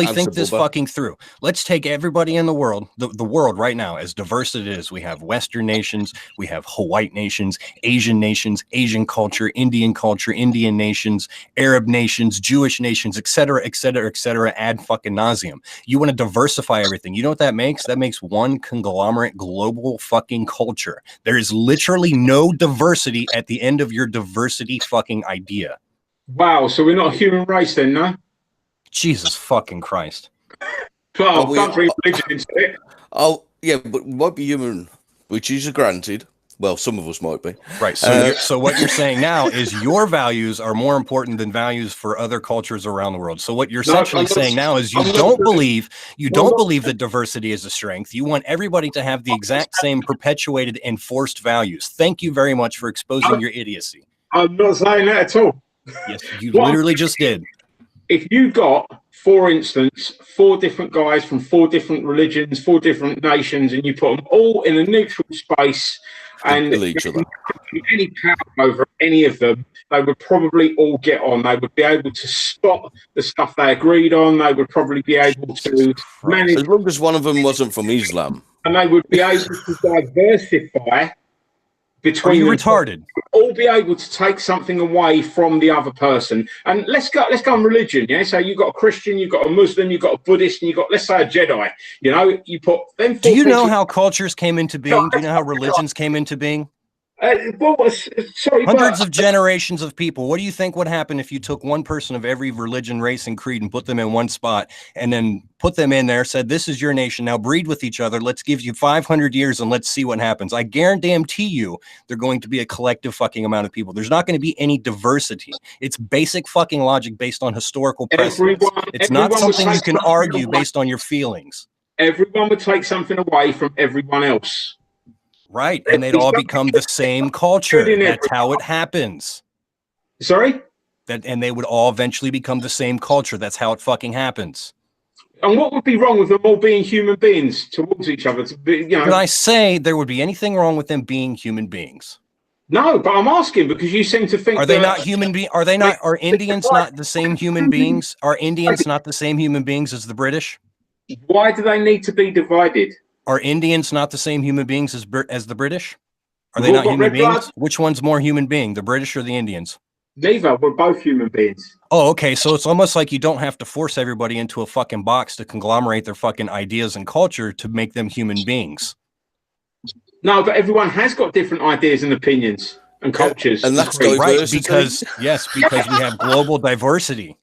think this fucking through. Let's take everybody in the world, the world right now, as diverse as it is. We have Western nations, we have white nations, Asian culture, Indian nations, Arab nations, Jewish nations, etc., ad fucking nauseum. You want to diversify everything. You know what that makes? That makes one conglomerate global fucking culture. There is literally no diversity at the end of your diversity fucking idea. Wow, so we're not a human race then, no? Jesus fucking Christ. Well, can't bring religion into it. Oh, yeah, but we might be human, which is granted. Well, some of us might be. Right. So what you're saying now is your values are more important than values for other cultures around the world. So what you're essentially saying now is you don't believe that diversity is a strength. You want everybody to have the exact same perpetuated enforced values. Thank you very much for exposing your idiocy. I'm not saying that at all. Yes, you literally just did. If you got, for instance, 4 different guys from 4 different religions, 4 different nations, and you put them all in a neutral space and each other. Any power over any of them, they would probably all get on. They would be able to stop the stuff they agreed on. They would probably be able to manage. As long as one of them wasn't from Islam. And they would be able to diversify between. Are you them. retarded? All be able to take something away from the other person. And let's go on religion. Yeah. So you've got a Christian, you've got a Muslim, you've got a Buddhist, and you've got, let's say, a Jedi. You put them. Do you know how cultures came into being? Do you know how religions came into being? Hundreds of generations of people. What do you think would happen if you took one person of every religion, race, and creed and put them in one spot and then put them in there, said, this is your nation, now breed with each other, let's give you 500 years and let's see what happens? I guarantee you they're going to be a collective fucking amount of people. There's not going to be any diversity. It's basic fucking logic based on historical precedents. It's not something you can argue based on your feelings. Everyone would take something away from everyone else. Right, and they'd all become the same culture. That's how it happens. Sorry? And they would all eventually become the same culture. That's how it fucking happens. And what would be wrong with them all being human beings towards each other? Did I say there would be anything wrong with them being human beings? No, but I'm asking because you seem to think. Are they not human beings? Are they not? Are Indians not the same human beings? Are Indians not the same human beings as the British? Why do they need to be divided? Are Indians not the same human beings as the British? Are they not human beings? Which one's more human being, the British or the Indians? Neither. We're both human beings. Oh, okay. So it's almost like you don't have to force everybody into a fucking box to conglomerate their fucking ideas and culture to make them human beings. No, but everyone has got different ideas and opinions and cultures. And that's diversity. Right, because we have global diversity.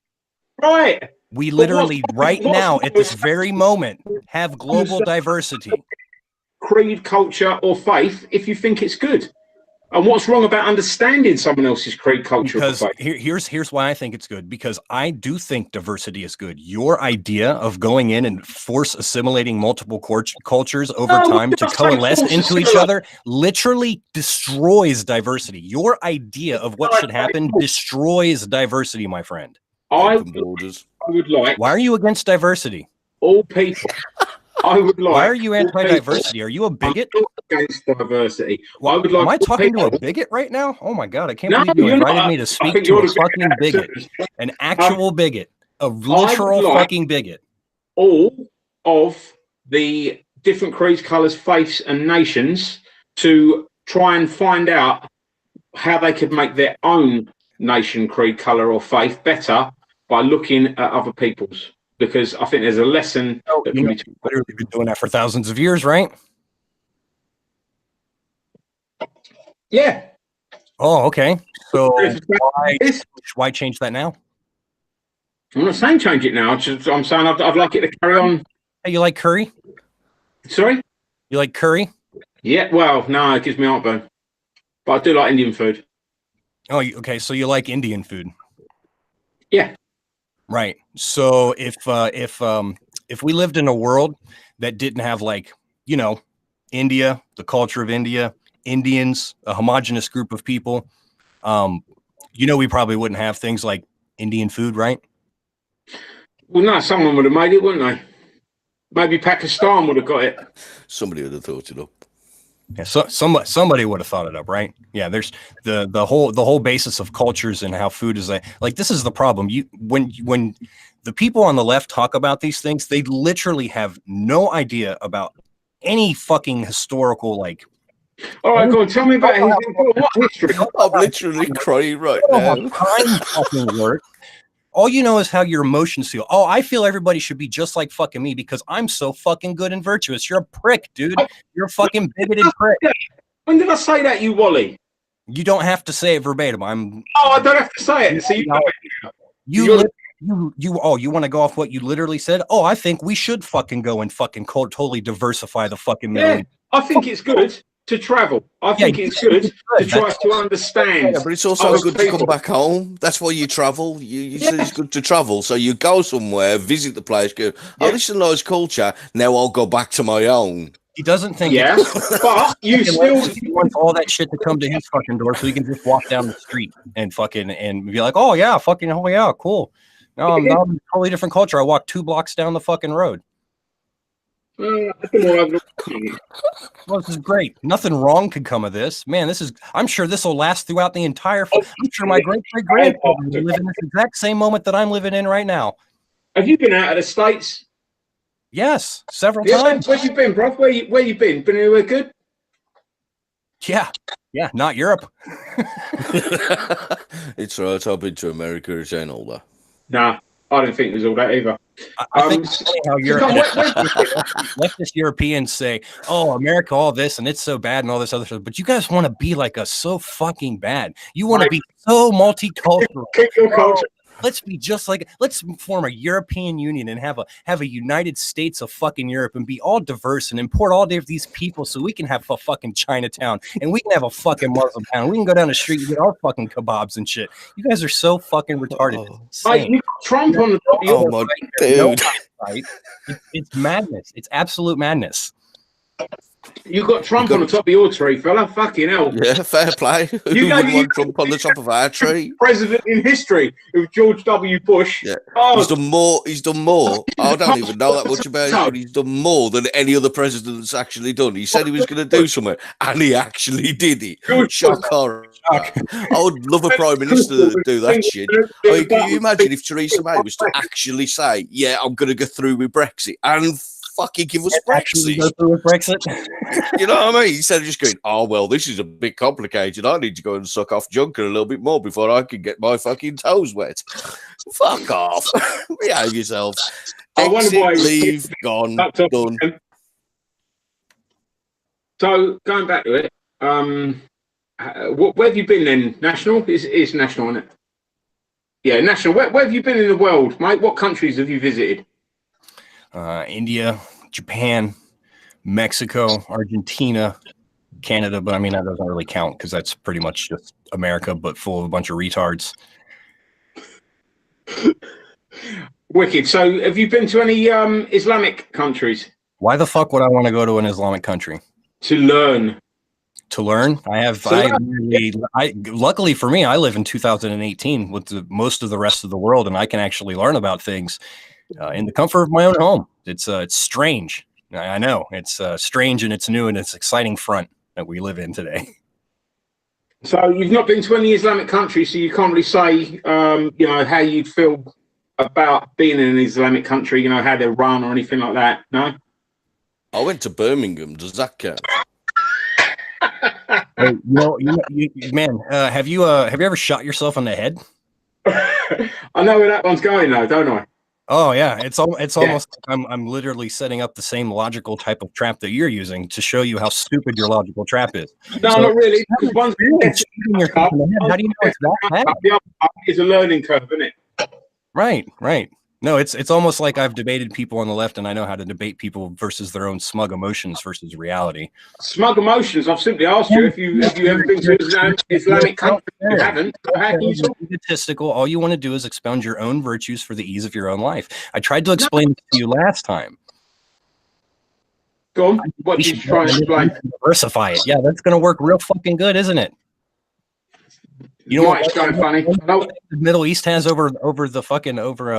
Right. We literally right now at this very moment have global diversity. Creed, culture, or faith if you think it's good. And what's wrong about understanding someone else's creed, culture, because or faith? Here's why I think it's good. Because I do think diversity is good. Your idea of going in and force assimilating multiple cultures over time to coalesce into each other literally destroys diversity. Your idea of what should happen destroys diversity, my friend. I would like. Why are you against diversity? All people. I would like. Why are you anti-diversity? Are you a bigot? I'm not against diversity. Well, I would like. Am I talking to a bigot right now? Oh my god! I can't believe you invited me to speak to a fucking bigot, an actual bigot, a literal fucking bigot. All of the different creeds, colours, faiths, and nations to try and find out how they could make their own nation, creed, colour, or faith better by looking at other people's. Because I think there's a lesson that can be literally been doing that for thousands of years, right? Yeah. Oh, okay. So why change that now? I'm not saying change it now. I'm saying I'd like it to carry on. Hey, you like curry? Sorry? You like curry? Yeah. Well, no, it gives me heartburn. But I do like Indian food. Oh, okay. So you like Indian food? Yeah. Right. So if we lived in a world that didn't have, like, you know, India, the culture of India, Indians, a homogenous group of people, you know, we probably wouldn't have things like Indian food, right? Well, no, someone would have made it, wouldn't they? Maybe Pakistan would have got it. Somebody would have thought it up. Yeah, so somebody would have thought it up, right? Yeah, there's the whole basis of cultures and how food is like this is the problem. When the people on the left talk about these things, they literally have no idea about any fucking historical, like. All right, go on. Tell me about what history. I'm literally crying right now. Time fucking work. All you know is how your emotions feel. Oh, I feel everybody should be just like fucking me because I'm so fucking good and virtuous. You're a prick, dude. You're a fucking bigoted prick. When did I say that, you Wally? You don't have to say it verbatim. Oh, I don't have to say it. So you want to go off what you literally said? Oh, I think we should fucking go and fucking totally diversify the fucking Middle East. I think it's good to travel. I think it's good to try to understand. Yeah, but it's also good to come back home. That's why you travel. You said it's good to travel. So you go somewhere, visit the place, go, oh, this is a nice culture. Now I'll go back to my own. He doesn't think but you still he wants all that shit to come to his fucking door so he can just walk down the street and fucking and be like, oh yeah, fucking oh yeah, cool. No, I'm a totally different culture. I walk 2 blocks down the fucking road. Well, this is great. Nothing wrong could come of this. Man, I'm sure this will last throughout the entire. I'm sure my great-great-grandfather will live in this exact same moment that I'm living in right now. Have you been out of the States? Yes, several times. Where you been, bro? Where you been? Been anywhere good? Yeah, not Europe. It's right. I've been to America. It's ain't all that. Nah, I don't think it was all that either. I think it's funny how leftist Europeans say, "Oh, America, all this, and it's so bad, and all this other stuff." But you guys want to be like us so fucking bad. You want to be so multicultural. Keep your culture. Let's be just like. Let's form a European Union and have a United States of fucking Europe and be all diverse and import all of these people so we can have a fucking Chinatown and we can have a fucking Muslim town. We can go down the street and get our fucking kebabs and shit. You guys are so fucking retarded. You got Trump on the top of your my dude. It's madness. It's absolute madness. You got Trump on the top of your tree, fella. Fucking hell. Yeah, fair play. Who would want Trump on the top of our tree? President in history of George W. Bush. Yeah. He's done more. I don't even know that much about him, but he's done more than any other president that's actually done. He said he was going to do something, and he actually did it. Shock horror. I would love a prime minister to do that shit. I mean, can you imagine if Theresa May was to actually say, yeah, I'm going to go through with Brexit, and fucking give us actually Brexit. go through with Brexit. You know what I mean? Instead of just going, oh, well, this is a bit complicated. I need to go and suck off Junker a little bit more before I can get my fucking toes wet. Fuck off. Behave yourself. I wonder why leave, gone, done. So, going back to it, where have you been then? National? It's national, isn't it? Yeah, national. Where have you been in the world, mate? What countries have you visited? India, Japan, Mexico, Argentina, Canada, but I mean, that doesn't really count because that's pretty much just America, but full of a bunch of retards. Wicked. So, have you been to any Islamic countries? Why the fuck would I want to go to an Islamic country? To learn. To learn? Luckily for me, I live in 2018 with most of the rest of the world, and I can actually learn about things in the comfort of my own home. It's strange. I know it's strange, and it's new, and it's exciting front that we live in today. So you've not been to any Islamic country, so you can't really say, how you'd feel about being in an Islamic country. You know, how they're run or anything like that. No. I went to Birmingham. Does that count? Hey, man, have you ever shot yourself in the head? I know where that one's going, though, don't I? Oh yeah, it's almost like I'm literally setting up the same logical type of trap that you're using to show you how stupid your logical trap is. No, not really. Because how do you know it's that bad? The other part is a learning curve, isn't it? Right. No, it's almost like I've debated people on the left, and I know how to debate people versus their own smug emotions versus reality. Smug emotions. I've simply asked you if you ever been to an Islamic country. You haven't. How can you talk? Egotistical. All you want to do is expound your own virtues for the ease of your own life. I tried to explain it to you last time. Go on. What did you try and explain? Diversify it. Yeah, that's going to work real fucking good, isn't it? You know what's going funny? The Middle East has over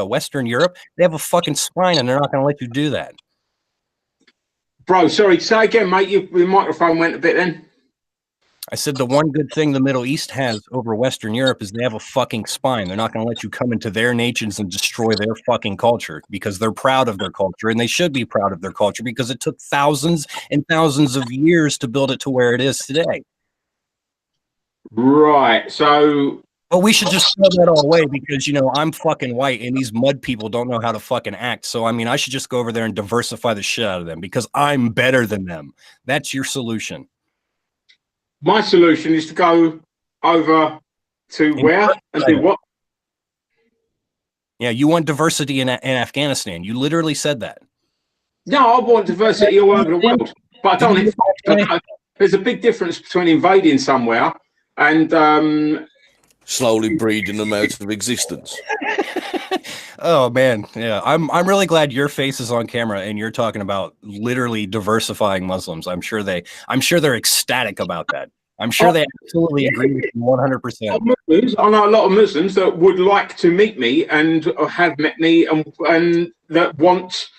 Western Europe. They have a fucking spine, and they're not going to let you do that. Bro, sorry. Say again, mate. Your microphone went a bit then. I said the one good thing the Middle East has over Western Europe is they have a fucking spine. They're not going to let you come into their nations and destroy their fucking culture because they're proud of their culture, and they should be proud of their culture because it took thousands and thousands of years to build it to where it is today. Right, so... But we should just throw that all away because, I'm fucking white and these mud people don't know how to fucking act. So, I mean, I should just go over there and diversify the shit out of them because I'm better than them. That's your solution. My solution is to go over to where and do what? Yeah, you want diversity in Afghanistan. You literally said that. No, I want diversity all over the world. But I don't. There's a big difference between invading somewhere and slowly breeding them out of existence. Oh man, yeah. I'm really glad your face is on camera and you're talking about literally diversifying Muslims. I'm sure they're ecstatic about that. I'm sure they absolutely agree with you 100%. I know a lot of Muslims that would like to meet me and have met me and that want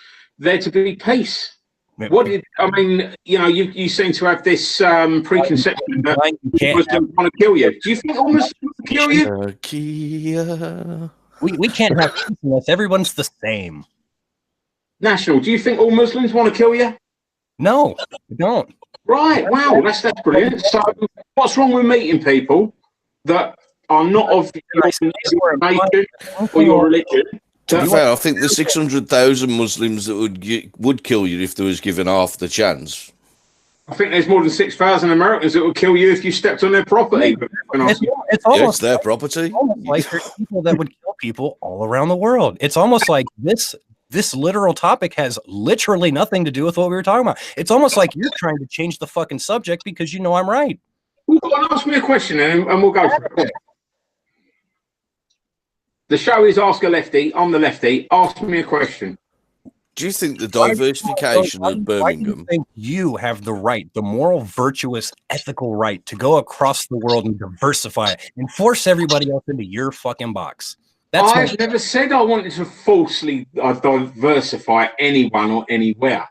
there to be peace. You seem to have this preconception that Muslims want to kill you. Do you think all Muslims want to kill you? We can't have peace unless everyone's the same. National, do you think all Muslims want to kill you? No, we don't. Right, wow, that's brilliant. So what's wrong with meeting people that are not of your nation or your religion? To be fair, I think the 600,000 Muslims that would kill you if there was given half the chance. I think there's more than 6,000 Americans that would kill you if you stepped on their property. It's their property. It's almost like there's people that would kill people all around the world. It's almost like this literal topic has literally nothing to do with what we were talking about. It's almost like you're trying to change the fucking subject because you know I'm right. Well, go on, ask me a question and we'll go for it. The show is Ask a Lefty. I'm the Lefty. Ask me a question. Do you think the diversification of Birmingham... Why do you think you have the right, the moral, virtuous, ethical right to go across the world and diversify it and force everybody else into your fucking box? I've never said I wanted to falsely diversify anyone or anywhere.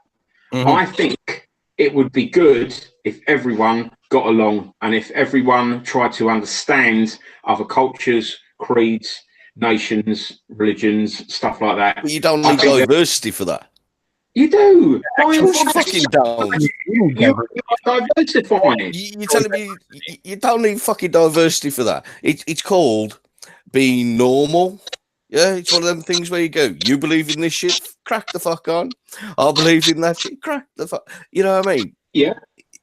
Mm-hmm. I think it would be good if everyone got along and if everyone tried to understand other cultures, creeds, nations, religions, stuff like that. But you don't need diversity for that. You do. You fucking don't. You are diversifying. You're telling me you don't need fucking diversity for that. It's called being normal. Yeah, it's one of them things where you go, you believe in this shit, crack the fuck on. I believe in that shit, crack the fuck. You know what I mean? Yeah.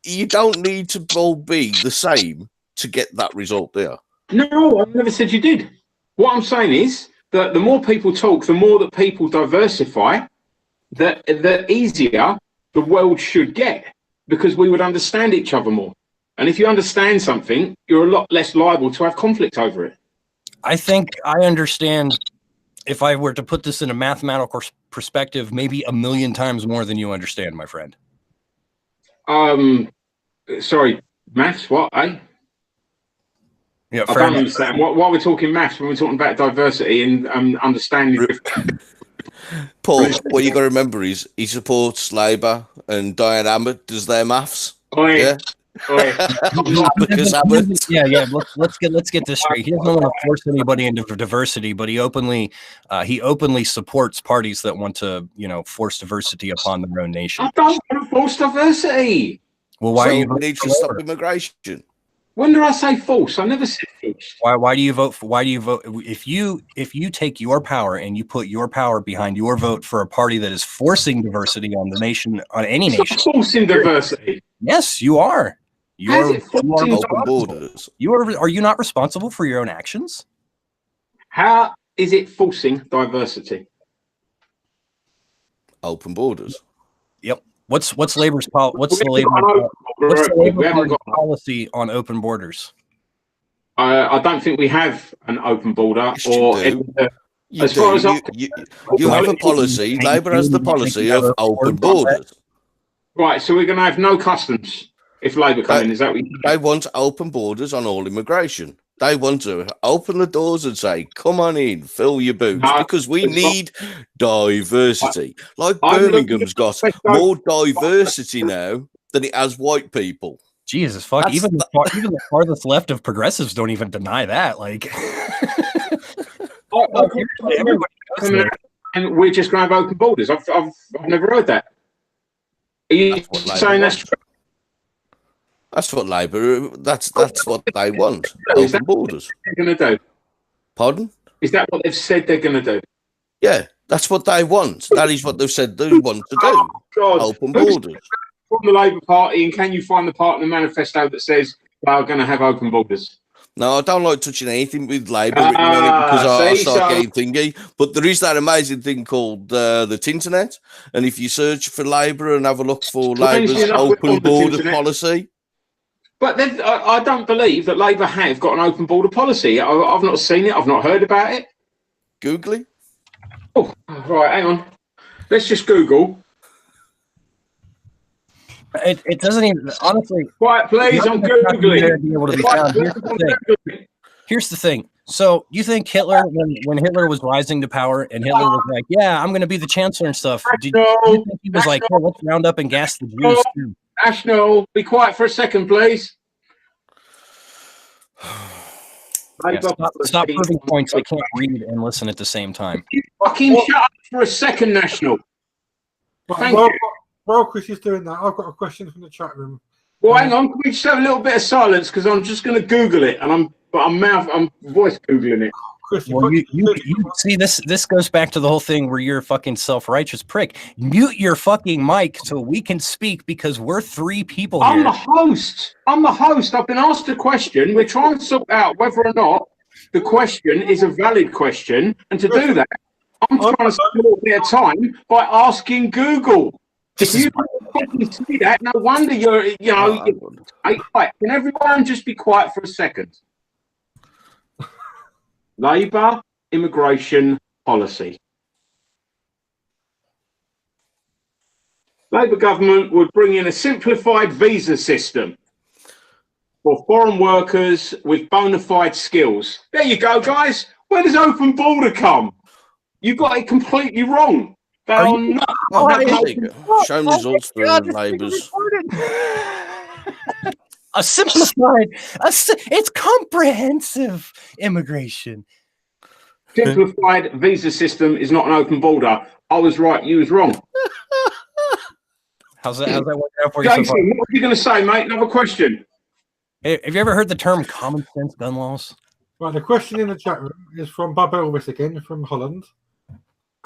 You don't need to all be the same to get that result there. No, I never said you did. What I'm saying is that the more people talk, the more that people diversify, the easier the world should get, because we would understand each other more. And if you understand something, you're a lot less liable to have conflict over it. I think I understand, if I were to put this in a mathematical perspective, maybe 1,000,000 times more than you understand, my friend. Sorry, maths, what, eh? Yeah, I don't understand. Why we're talking maths when we're talking about diversity and understanding? Paul, what you got to remember is he supports Labour, and Diane Abbott does their maths. Yeah. Because Abbott. Yeah. Let's get this straight. He doesn't want to force anybody into diversity, but he openly supports parties that want to, force diversity upon their own nation. I don't want to force diversity. Well, why do you need to stop immigration? When did I say false? I never said false. Why do you vote for? Why do you vote? If you take your power and you put your power behind your vote for a party that is forcing diversity on the nation, on any nation, forcing diversity. Yes, you are. You are open borders. Are you not responsible for your own actions? How is it forcing diversity? Open borders. Yep. What's Labor's policy on open borders? I don't think we have an open border. Yes, you have a policy. Labour has the policy of open borders. Right, so we're going to have no customs if Labour come in. Is that what they want? Open borders on all immigration. They want to open the doors and say, "Come on in, fill your boots," because we need diversity. Like Birmingham's got more diversity now than it has white people. Jesus, fuck! Even the farthest left of progressives don't even deny that. Like, and we're just going to have open borders. I've never heard that. Are you saying that's true? That's what Labour. That's what they want. Open borders. They're going to do. Pardon? Is that what they've said they're going to do? Yeah, that's what they want. That is what they've said they want to do. Oh, God. Open borders. From the Labour Party, and can you find the part in the manifesto that says they are going to have open borders? No, I don't like touching anything with Labour written on it because I start getting thingy. But there is that amazing thing called the Tinternet, and if you search for Labour and have a look for Labour's open border policy. But then, I don't believe that Labour have got an open border policy. I've not seen it. I've not heard about it. Googling? Oh, right. Hang on. Let's just Google. It doesn't even, honestly. Quiet, please. I'm Googling. Here's the thing. So you think Hitler, when Hitler was rising to power and Hitler was like, yeah, I'm going to be the chancellor and stuff. Did you think he was like, oh, let's round up and gas the Jews too? National, be quiet for a second, please. Yeah, stop proving points. I can't read and listen at the same time. You fucking shut up for a second, National. Thank you. While Chris is doing that, I've got a question from the chat room. Well, hang on. Can we just have a little bit of silence because I'm just going to Google it, and I'm voice Googling it. Chris, well, you see, this goes back to the whole thing where you're a fucking self-righteous prick. Mute your fucking mic so we can speak because we're three people here. I'm the host. I've been asked a question. We're trying to sort out whether or not the question is a valid question, and to do that, I'm trying to spend a little bit of time by asking Google. If you fucking see that, no wonder you're, right. Can everyone just be quiet for a second? Labour immigration policy. Labour government would bring in a simplified visa system for foreign workers with bona fide skills. There you go, guys. Where does open border come? You got it completely wrong. Show results for Labour's. A simplified, it's comprehensive immigration. Simplified visa system is not an open border. I was right, you was wrong. How's that working out for you Jason, so far? what are you going to say, mate? Another question. Hey, have you ever heard the term common sense gun laws? Right, the question in the chat room is from Bob Elvis again, from Holland.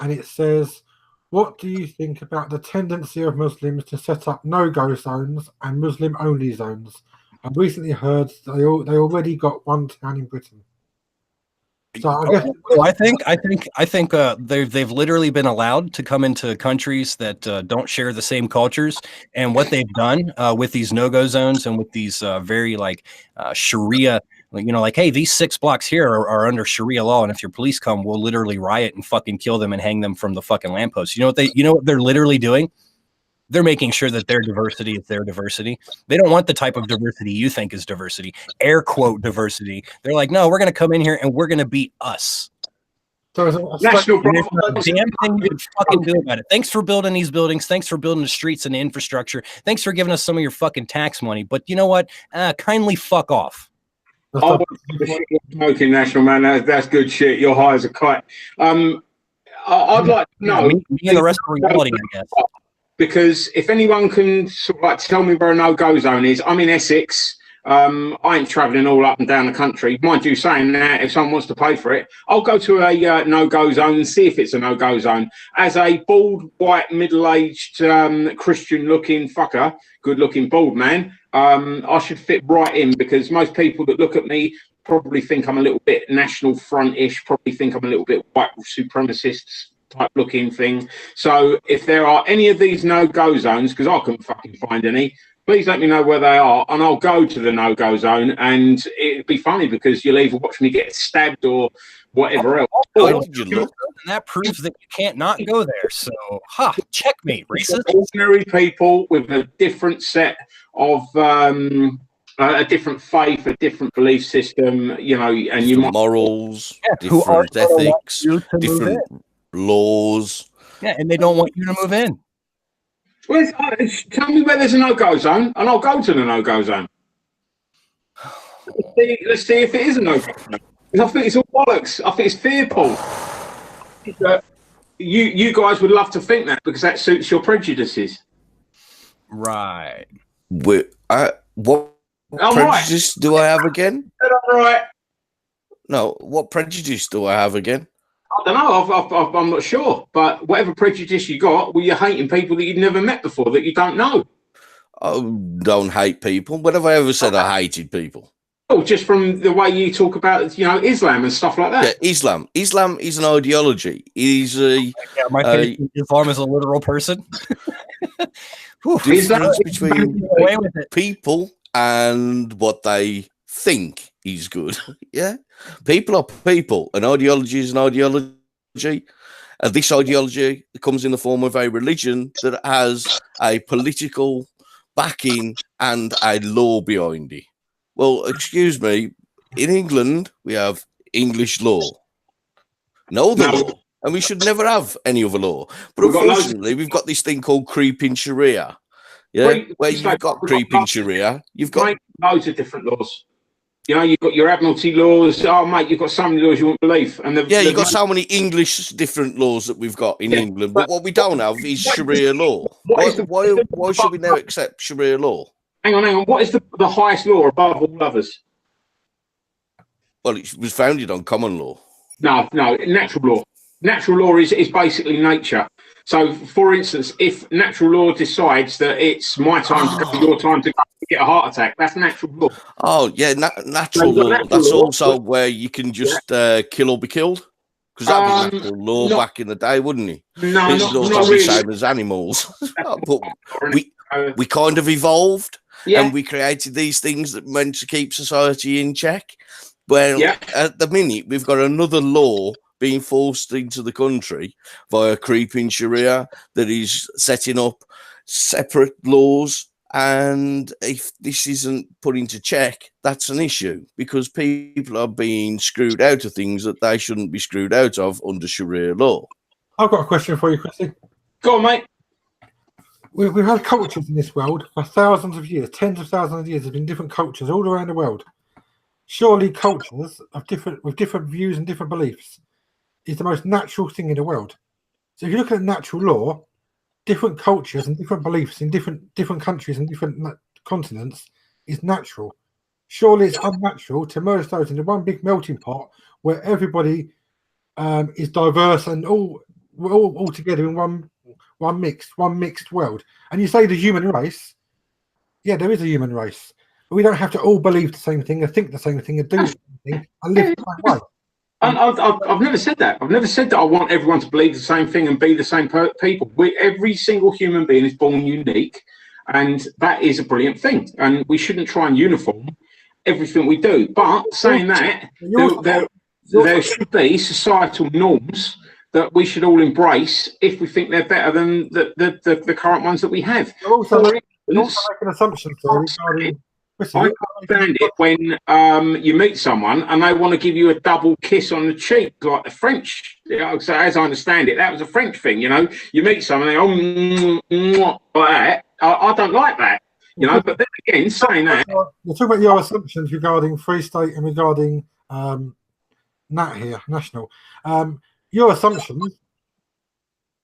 And it says, what do you think about the tendency of Muslims to set up no-go zones and Muslim-only zones? I've recently heard they already got one town in Britain. So I think they've literally been allowed to come into countries that don't share the same cultures, and what they've done with these no-go zones and with these very Sharia, like, hey, these 6 blocks here are under Sharia law, and if your police come, we'll literally riot and fucking kill them and hang them from the fucking lampposts. You know what they're literally doing? They're making sure that their diversity is their diversity. They don't want the type of diversity you think is diversity, air quote diversity. They're like, no, we're going to come in here and we're going to be us. So there's not a damn thing you can fucking do about it. Thanks for building these buildings. Thanks for building the streets and the infrastructure. Thanks for giving us some of your fucking tax money. But you know what? Kindly fuck off. Oh, smoking, National Man. That's good shit. You're high as a kite. I'd like to know. Me and the rest of reality, I guess. Because if anyone can tell me where a no-go zone is, I'm in Essex. I ain't travelling all up and down the country. Mind you saying that, if someone wants to pay for it, I'll go to a no-go zone and see if it's a no-go zone. As a bald, white, middle-aged, Christian-looking fucker, good-looking bald man, I should fit right in, because most people that look at me probably think I'm a little bit National Front-ish, probably think I'm a little bit white supremacist type looking thing. So if there are any of these no-go zones, because I couldn't fucking find any, please let me know where they are and I'll go to the no-go zone, and it'd be funny because you'll either watch me get stabbed or whatever else. And that proves that you can't not go there. So, checkmate, racist. Ordinary people with a different set of a different faith, a different belief system, and you might morals, different ethics, different laws. Yeah, and they don't want you to move in. Well, tell me where there's a no-go zone, and I'll go to the no-go zone. Let's see if it is a no-go zone. I think it's all bollocks. I think it's fearful. You guys would love to think that because that suits your prejudices. Right. What prejudice do I have again? Right. No, what prejudice do I have again? I don't know. I'm not sure. But whatever prejudice you got, you're hating people that you've never met before, that you don't know. Oh, don't hate people. When have I ever said I hated people? Oh, just from the way you talk about, Islam and stuff like that. Yeah, Islam. Islam is an ideology. It is Islam is a literal person. Difference between people and what they think is good. Yeah, people are people. An ideology is an ideology, and this ideology comes in the form of a religion that has a political backing and a law behind it. Well, excuse me, in England, we have English law. No other law. And we should never have any other law. But unfortunately, we've got this thing called creeping Sharia. Yeah, where you've got creeping Sharia. You've got loads of different laws. You've got your admiralty laws. Oh, mate, you've got so many laws you won't believe. And you've got so many English different laws that we've got in England. But what we don't have is Sharia law. Why should we now accept Sharia law? Hang on. What is the highest law above all others? Well, it was founded on common law. No, natural law. Natural law is basically nature. So, for instance, if natural law decides that it's my time to go, your time to go, get a heart attack, that's natural law. Oh, yeah, natural law. That's also where you can just kill or be killed. Because that was natural law back in the day, wouldn't it? No, it's not really really. Same as animals. But we kind of evolved. Yeah. And we created these things that meant to keep society in check. Well, at the minute, we've got another law being forced into the country via creeping Sharia that is setting up separate laws. And if this isn't put into check, that's an issue because people are being screwed out of things that they shouldn't be screwed out of under Sharia law. I've got a question for you, Chrissy. Go on, mate. We've had cultures in this world for thousands of years, tens of thousands of years. There's been different cultures all around the world. Surely cultures with different views and different beliefs is the most natural thing in the world. So if you look at natural law, different cultures and different beliefs in different countries and different continents is natural. Surely it's unnatural to merge those into one big melting pot where everybody is diverse and we're all together in one mixed world. And you say the human race, yeah, there is a human race, but we don't have to all believe the same thing and think the same thing and do the same thing and live the same way. I've never said that. I've never said that I want everyone to believe the same thing and be the same people. Every single human being is born unique, and that is a brilliant thing. And we shouldn't try and uniform everything we do. But saying that, there should be societal norms that we should all embrace if we think they're better than the current ones that we have. You're also making assumptions regarding. I understand it when you meet someone and they want to give you a double kiss on the cheek, like the French. So as I understand it, that was a French thing. You meet someone, they like that. I don't like that. But then again, saying that, you're talking about your assumptions regarding Free State and regarding national. Your assumptions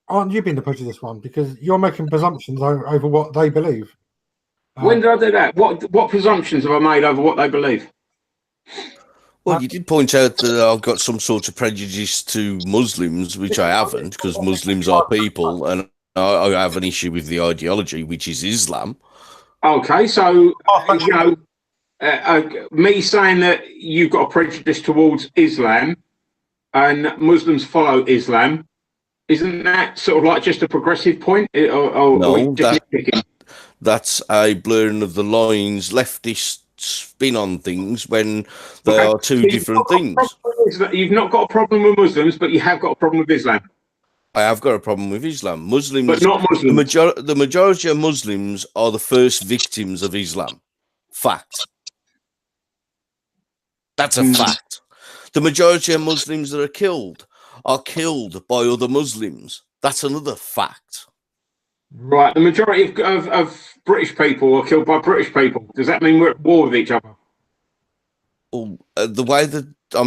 aren't you being the prejudiced one because you're making presumptions over what they believe. When did I do that? What presumptions have I made over what they believe? Well, you did point out that I've got some sort of prejudice to Muslims, which I haven't, because Muslims are people, and I have an issue with the ideology, which is Islam. Okay, so me saying that you've got a prejudice towards Islam and Muslims follow Islam, isn't that sort of like just a progressive point? No, that's a blurring of the lines, leftist spin on things when they are two different things. You've not got a problem with Muslims, but you have got a problem with Islam. I have got a problem with Islam. Muslims, but not Muslims. The majority of Muslims are the first victims of Islam. Fact. That's a fact. The majority of Muslims that are killed by other Muslims. That's another fact. Right. The majority of British people are killed by British people. Does that mean we're at war with each other? Well, the way that I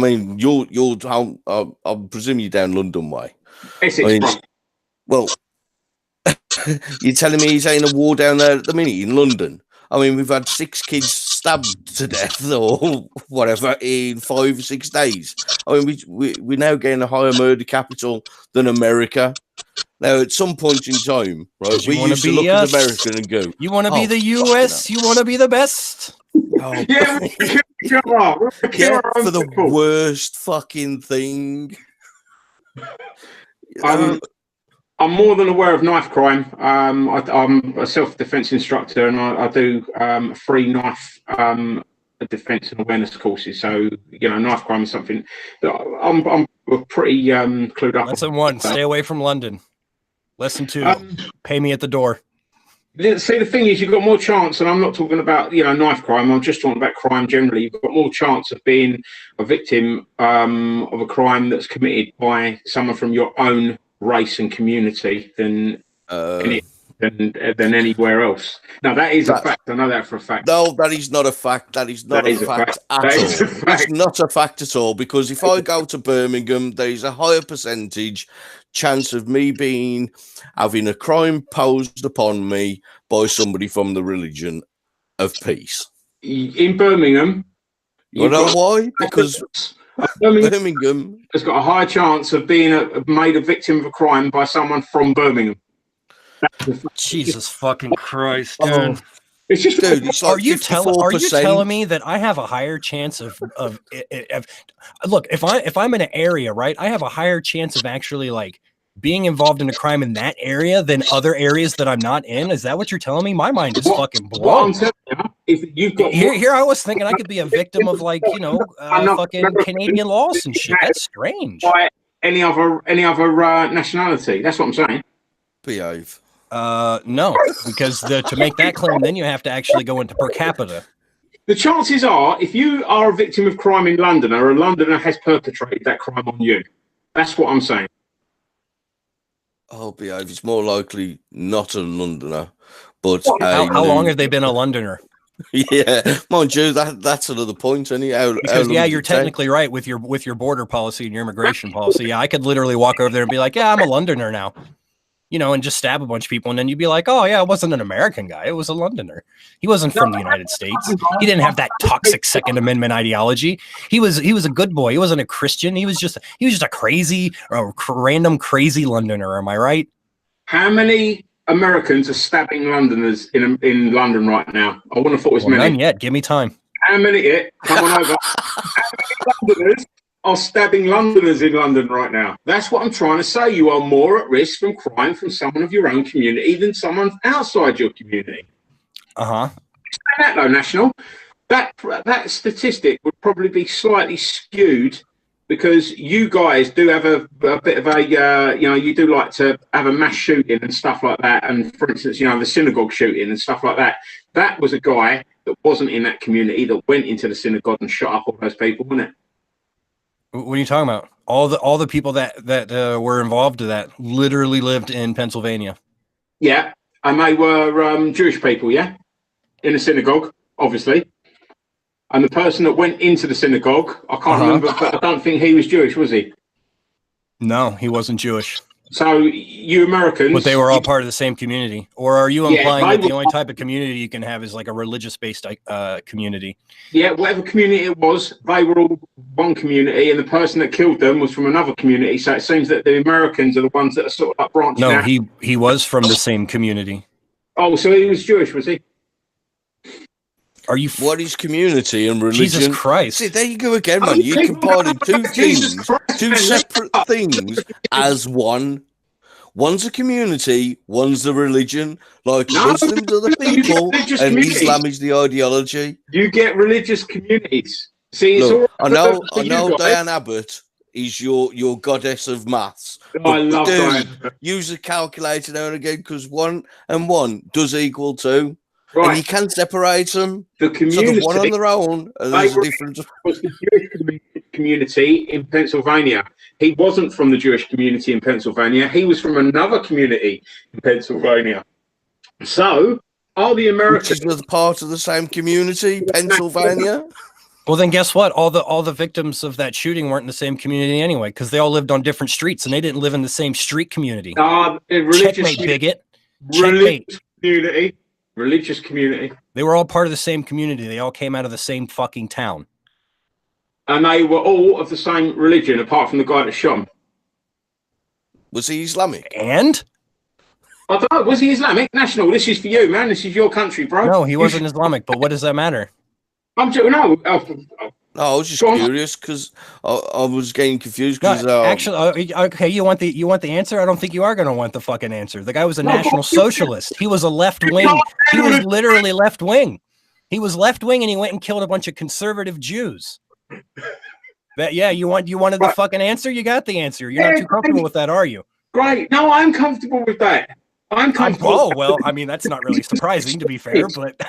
presume you're down London way. Essex, well, you're telling me he's ain't a war down there at the minute in London? I mean, we've had 6 kids stabbed to death or whatever in 5 or 6 days. I mean, we're now getting a higher murder capital than America. Now, at some point in time, right, we used to look at America and go, "You want to be the U.S.? You want to be the best?" Oh, yeah, for the worst fucking thing. I'm more than aware of knife crime. I'm a self-defense instructor, and I do free knife defense and awareness courses. So knife crime is something that I'm pretty clued up. Lesson 1: stay away from London. Lesson 2: pay me at the door. See, the thing is, you've got more chance, and I'm not talking about knife crime. I'm just talking about crime generally. You've got more chance of being a victim of a crime that's committed by someone from your own race and community than anywhere else. Now, that is a fact. I know that for a fact. No, that is not a fact. That is not a fact at all. It's not a fact at all, because if I go to Birmingham, there is a higher percentage chance of me having a crime posed upon me by somebody from the religion of peace. In Birmingham. You know why? Because Birmingham has got a higher chance of being made a victim of a crime by someone from Birmingham. Jesus fucking Christ, dude. It's just, dude, it's like are you telling me that I have a higher chance of look, if I'm in an area, right, I have a higher chance of actually like being involved in a crime in that area than other areas that I'm not in? Is that what you're telling me? My mind is fucking blown. If you've got here I was thinking I could be a victim of like fucking Canadian laws and shit. That's strange. By any other nationality. That's what I'm saying. Behave. No, because to make that claim, then you have to actually go into per capita. The chances are, if you are a victim of crime in London, or a Londoner has perpetrated that crime on you, that's what I'm saying. Oh, behave. It's more likely not a Londoner, but how long have they been a Londoner? Yeah, mind you, that's another point. Because you're technically right with your border policy and your immigration policy. Yeah, I could literally walk over there and be like, yeah, I'm a Londoner now. and just stab a bunch of people, and then you'd be like, oh yeah, it wasn't an American guy, it was a Londoner. He wasn't from the United States. He didn't have that toxic Second Amendment ideology. He was a good boy. He wasn't a Christian. He was just a crazy, random crazy Londoner. Am I right? How many Americans are stabbing Londoners in London right now? I wouldn't have thought it was many. None yet. Give me time. How many? Come on over. How many Londoners are stabbing Londoners in London right now? That's what I'm trying to say. You are more at risk from crime from someone of your own community than someone outside your community. That though, National, that statistic would probably be slightly skewed because you guys do have a bit of a you do like to have a mass shooting and stuff like that. And for instance, the synagogue shooting and stuff like that. That was a guy that wasn't in that community that went into the synagogue and shot up all those people, wasn't it? What are you talking about? All the people that were involved in that literally lived in Pennsylvania. Yeah, and they were Jewish people, yeah, in the synagogue, obviously. And the person that went into the synagogue, I can't remember, but I don't think he was Jewish, was he? No, he wasn't Jewish. So you Americans... But they were all part of the same community. Or are you implying that the only type of community you can have is like a religious-based community? Yeah, whatever community it was, they were all one community, and the person that killed them was from another community. So it seems that the Americans are the ones that are sort of like branching out. No, he was from the same community. Oh, so he was Jewish, was he? Are you? What is community and religion? Jesus Christ! See, there you go again, man. You combining two things, two separate things as one. One's a community, one's the religion. Like Muslims are the people, and Islam is the ideology. You get religious communities. See, look, I know. Diane Abbott is your goddess of maths. Oh, I love Diane. Use a calculator now and again because 1 and 1 does equal 2. Right. And you can separate them. The community, so one on their own, and there's a difference. Was the Jewish community in Pennsylvania. He wasn't from the Jewish community in Pennsylvania. He was from another community in Pennsylvania. So, are the Americans... Which is part of the same community, Pennsylvania? Well, then guess what? All the victims of that shooting weren't in the same community anyway, because they all lived on different streets, and they didn't live in the same street community. Checkmate, bigot. Checkmate. Religious community. They were all part of the same community. They all came out of the same fucking town. And they were all of the same religion, apart from the guy that shot him. Was he Islamic? And? I don't know. Was he Islamic? National, this is for you, man. This is your country, bro. No, he wasn't Islamic, but what does that matter? I'm just, no. No, I was just curious because I was getting confused. Because actually, okay, you want the answer? I don't think you are going to want the fucking answer. The guy was a national socialist. He was a left wing. He was literally left wing. He was left wing, and he went and killed a bunch of conservative Jews. You wanted the fucking answer? You got the answer. You're not too comfortable with that, are you? Great. No, I'm comfortable with that. I'm comfortable. Oh well, I mean that's not really surprising to be fair, but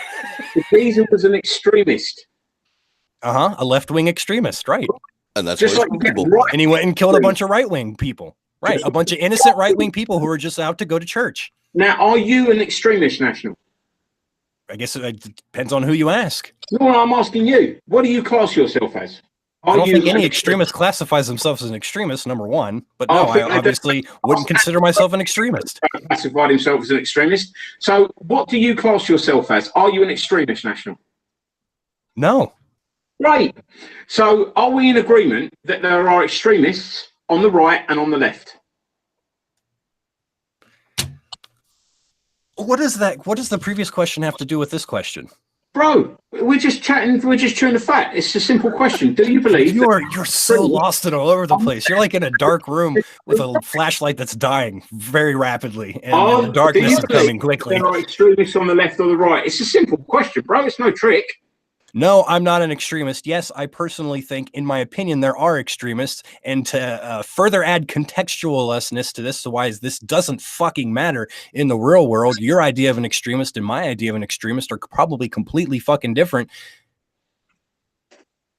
Caesar was an extremist. A left-wing extremist, right? And that's just like and he went and killed a bunch of right-wing people, right? A bunch of innocent right-wing people who were just out to go to church. Now, are you an extremist, National? I guess it depends on who you ask. No, I'm asking you. What do you class yourself as? I don't think any extremist classifies themselves as an extremist, number one. But no, I obviously wouldn't consider myself an extremist. Classified himself as an extremist. So what do you class yourself as? Are you an extremist, National? No. Right. So are we in agreement that there are extremists on the right and on the left? What is that? What does the previous question have to do with this question? Bro, we're just chatting. We're just chewing the fat. It's a simple question. Do you believe you're so lost and all over the place? You're like in a dark room with a flashlight that's dying very rapidly, and the darkness is coming quickly. There are extremists on the left or the right. It's a simple question, bro. It's no trick. No, I'm not an extremist. Yes, I personally think, in my opinion, there are extremists. And to further add contextualness to this, so why this doesn't fucking matter in the real world, your idea of an extremist and my idea of an extremist are probably completely fucking different.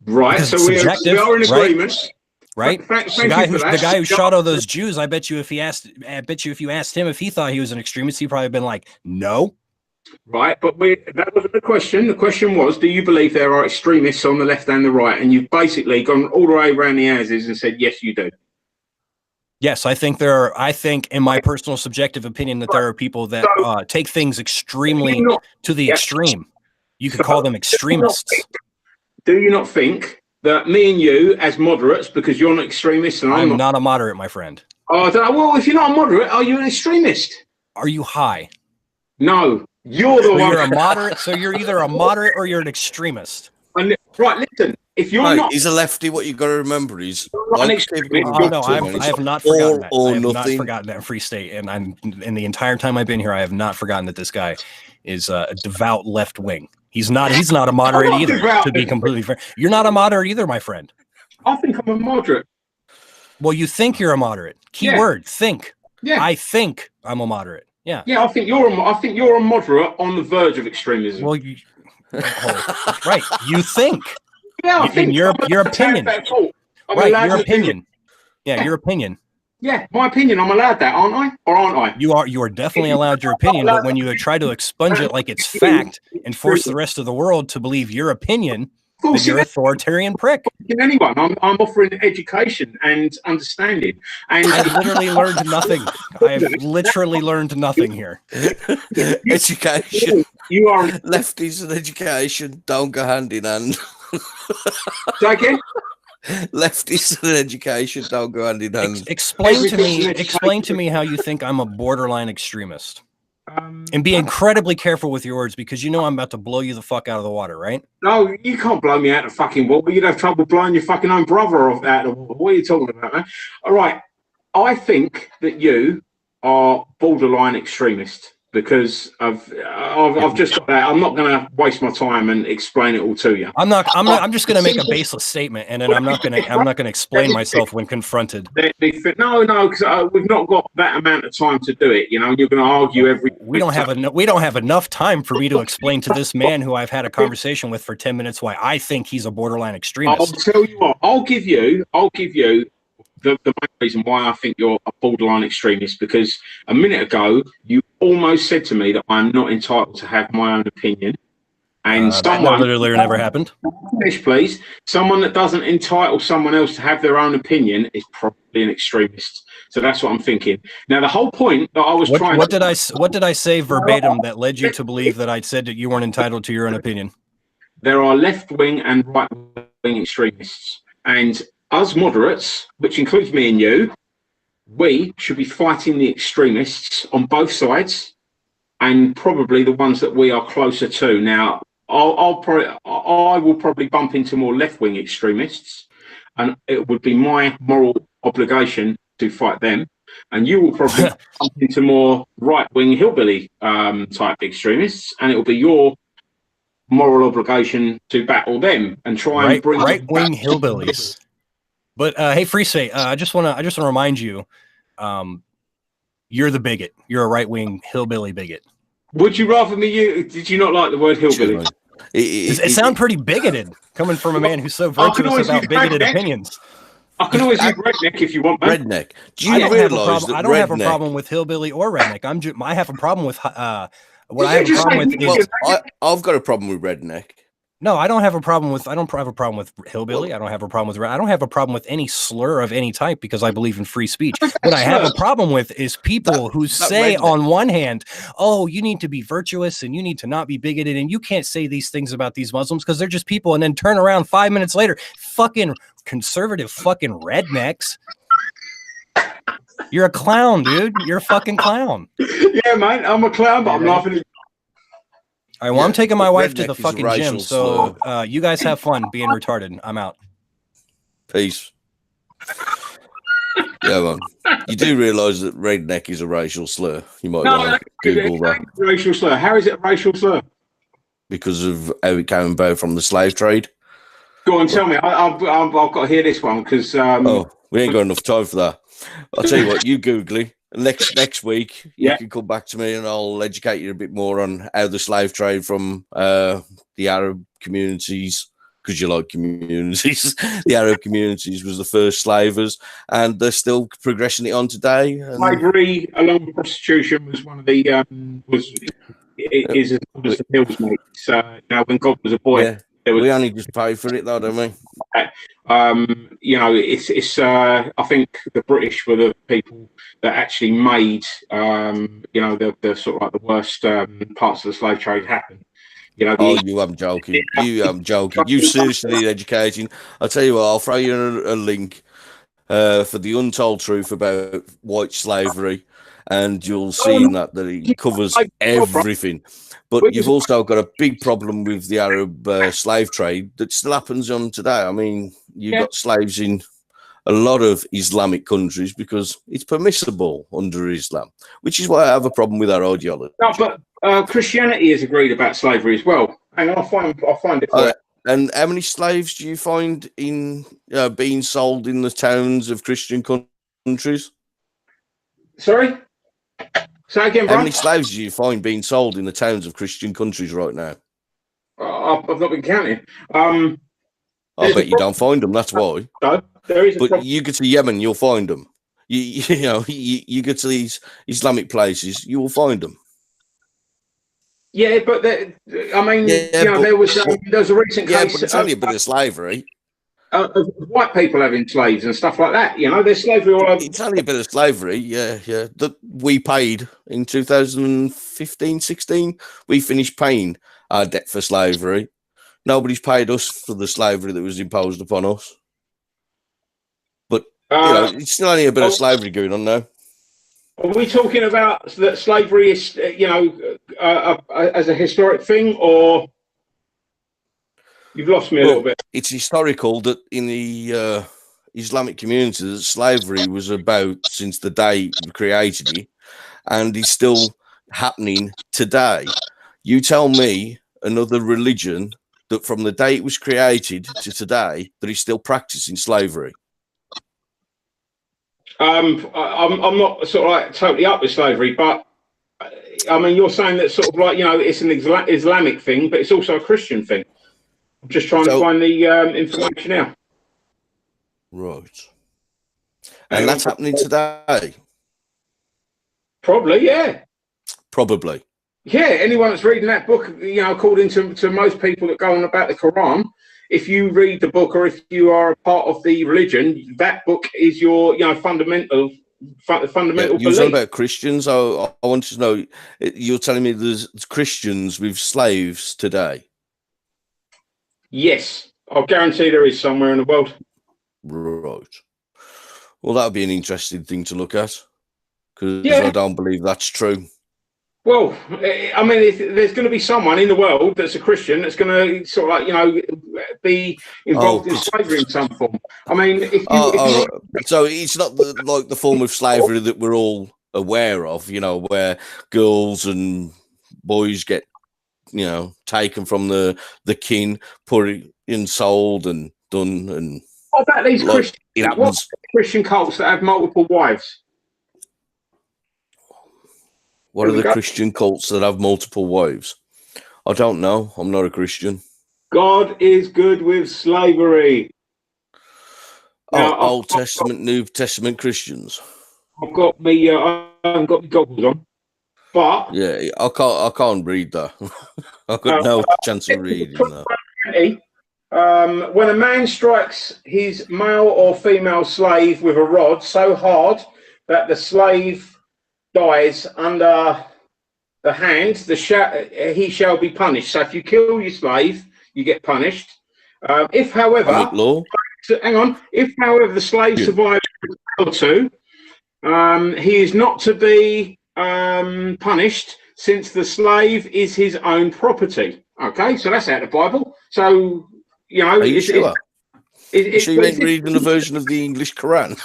Right. So we are in agreement. Right. The guy who shot all those Jews, I bet you if you asked him if he thought he was an extremist, he'd probably been like, no. Right, but that wasn't the question. The question was, do you believe there are extremists on the left and the right? And you've basically gone all the way around the houses and said, yes, you do. Yes, I think in my personal subjective opinion, that there are people that take things extremely to the extreme. You could call them extremists. Do you not think that me and you, as moderates, because you're an extremist and I'm not a moderate, my friend. Oh, I don't know. Well, if you're not a moderate, are you an extremist? Are you high? No, you're the one. You're a moderate. So you're either a moderate or you're an extremist. Right, listen. If you're not, he's a lefty. What you got to remember is, I have not forgotten that. I have not forgotten that, Free State, and in the entire time I've been here, I have not forgotten that this guy is a devout left wing. He's not a moderate either. To be completely fair, you're not a moderate either, my friend. I think I'm a moderate. Well, you think you're a moderate. Keyword, think. Yeah. I think I'm a moderate. Yeah. Yeah, I think you're a moderate on the verge of extremism. Well, right. You think. Yeah, I think your opinion. Right, your opinion. Yeah, your opinion. Yeah, my opinion. I'm allowed that, aren't I? Or aren't I? You are definitely allowed your opinion, but when you try to expunge it like it's fact and force the rest of the world to believe your opinion, then you're an authoritarian prick. Anyone, I'm offering education and understanding. And I've literally learned nothing. I've literally learned nothing here. Education. You are lefties and education don't go hand in hand. Say again? Lefties and education don't go hand in hand. Explain to me how you think I'm a borderline extremist. And be incredibly careful with your words, because you know I'm about to blow you the fuck out of the water, right? No, you can't blow me out of the fucking water. You'd have trouble blowing your fucking own brother out of the water. What are you talking about, man? All right. I think that you are borderline extremist because I've just got that. I'm not going to waste my time and explain it all to you. I'm just going to make a baseless statement, and then I'm not going to explain myself when confronted. No, because we've not got that amount of time to do it. You know, you're going to argue every. We don't have enough time for me to explain to this man who I've had a conversation with for 10 minutes why I think he's a borderline extremist. I'll tell you what. I'll give you the main reason why I think you're a borderline extremist, because a minute ago you almost said to me that I'm not entitled to have my own opinion, and someone that literally never happened. Finish, please. Someone that doesn't entitle someone else to have their own opinion is probably an extremist. So that's what I'm thinking. Now, the whole point that I was trying. What did I say verbatim that led you to believe that I said that you weren't entitled to your own opinion? There are left wing and right wing extremists, and us moderates, which includes me and you, we should be fighting the extremists on both sides, and probably the ones that we are closer to. Now, I will probably bump into more left-wing extremists, and it would be my moral obligation to fight them. And you will probably bump into more right-wing hillbilly type extremists, and it will be your moral obligation to battle them and try and bring right-wing hillbillies. But hey, Free State, I just want to remind you, you're the bigot. You're a right-wing hillbilly bigot. Would you rather me? Did you not like the word hillbilly? It sounds pretty bigoted coming from a man who's so virtuous about bigoted opinions. I can always use redneck if you want. Man. Redneck. Do you realize that I don't have a problem with hillbilly or redneck. I have a problem with what I have a problem with is. I've got a problem with redneck. No, I don't have a problem with. I don't have a problem with hillbilly. I don't have a problem with. I don't have a problem with any slur of any type because I believe in free speech. What I have a problem with is people who say, on one hand, "Oh, you need to be virtuous and you need to not be bigoted and you can't say these things about these Muslims because they're just people," and then turn around 5 minutes later, fucking conservative, fucking rednecks. You're a clown, dude. You're a fucking clown. Yeah, man. I'm a clown, but I'm laughing. All right, well, I'm taking my wife to the fucking gym, so you guys have fun being retarded. I'm out. Peace. Yeah, man. You do realise that redneck is a racial slur. You might want to Google that. Racial slur. How is it a racial slur? Because of how it came about from the slave trade. Go on, tell me. I've got to hear this one because. We ain't got enough time for that. I'll tell you what. You Google it. Next week, you can come back to me and I'll educate you a bit more on how the slave trade from the Arab communities, because you like communities, the Arab communities was the first slavers, and they're still progressing it on today. Slavery, along with prostitution, was one of the is as old as the hills, mate. So now, when God was a boy, we only just pay for it, though, don't we? I think the British were the people that actually made, the sort of like the worst parts of the slave trade happen. I'm joking. I'm joking. You seriously need educating. I'll tell you what, I'll throw you a link for the untold truth about white slavery, and you'll see in that it covers everything. But you've also got a big problem with the Arab slave trade that still happens on today. I mean, you've got slaves in a lot of Islamic countries because it's permissible under Islam, which is why I have a problem with our ideology. No, but Christianity has agreed about slavery as well. Hang on, I'll find it for you. And how many slaves do you find in being sold in the towns of Christian countries? Sorry? Say again, bro? How many slaves do you find being sold in the towns of Christian countries right now? I've not been counting. I bet you don't find them. That's why. No, there is. But you go to Yemen, you'll find them. You go to these Islamic places, you will find them. Yeah, but there was a recent case. But it's only a bit of slavery. White people having slaves and stuff like that. There's slavery all over. It's only a bit of slavery, yeah. That we paid in 2015, 16. We finished paying our debt for slavery. Nobody's paid us for the slavery that was imposed upon us. But it's still only a bit of slavery going on now. Are we talking about that slavery is, as a historic thing, or you've lost me a little bit? It's historical that in the Islamic community, that slavery was about since the day we created it, and is still happening today. You tell me another religion that from the day it was created to today that is still practicing slavery. I'm not sort of like totally up with slavery, but I mean, you're saying that sort of like, it's an Islamic thing, but it's also a Christian thing. I'm just trying to find the information out. Right. And that's happening today? Probably, yeah. Probably. Yeah, anyone that's reading that book, according to most people that go on about the Quran, if you read the book or if you are a part of the religion, that book is your, fundamental belief. You were talking about Christians. I wanted to know, you're telling me there's Christians with slaves today? Yes, I'll guarantee there is somewhere in the world. Right. Well, that would be an interesting thing to look at, because I don't believe that's true. Well, I mean, there's going to be someone in the world that's a Christian that's going to sort of like, be involved in slavery in some form. I mean, so it's not like the form of slavery that we're all aware of, where girls and boys get, taken from the kin, put in, sold and done. And what about these Christian cults that have multiple wives? What are the Christian cults that have multiple wives? I don't know. I'm not a Christian. God is good with slavery. Now, Old Testament, New Testament Christians. I haven't got my goggles on, but yeah, I can't read that. I've got no chance of reading that. When a man strikes his male or female slave with a rod so hard that the slave dies under the hand, he shall be punished. So if you kill your slave, you get punished. If, however, the slave survives a day or two, he is not to be punished, since the slave is his own property. Okay, so that's out of the Bible. So are you sure? So you ain't reading the version of the English Quran?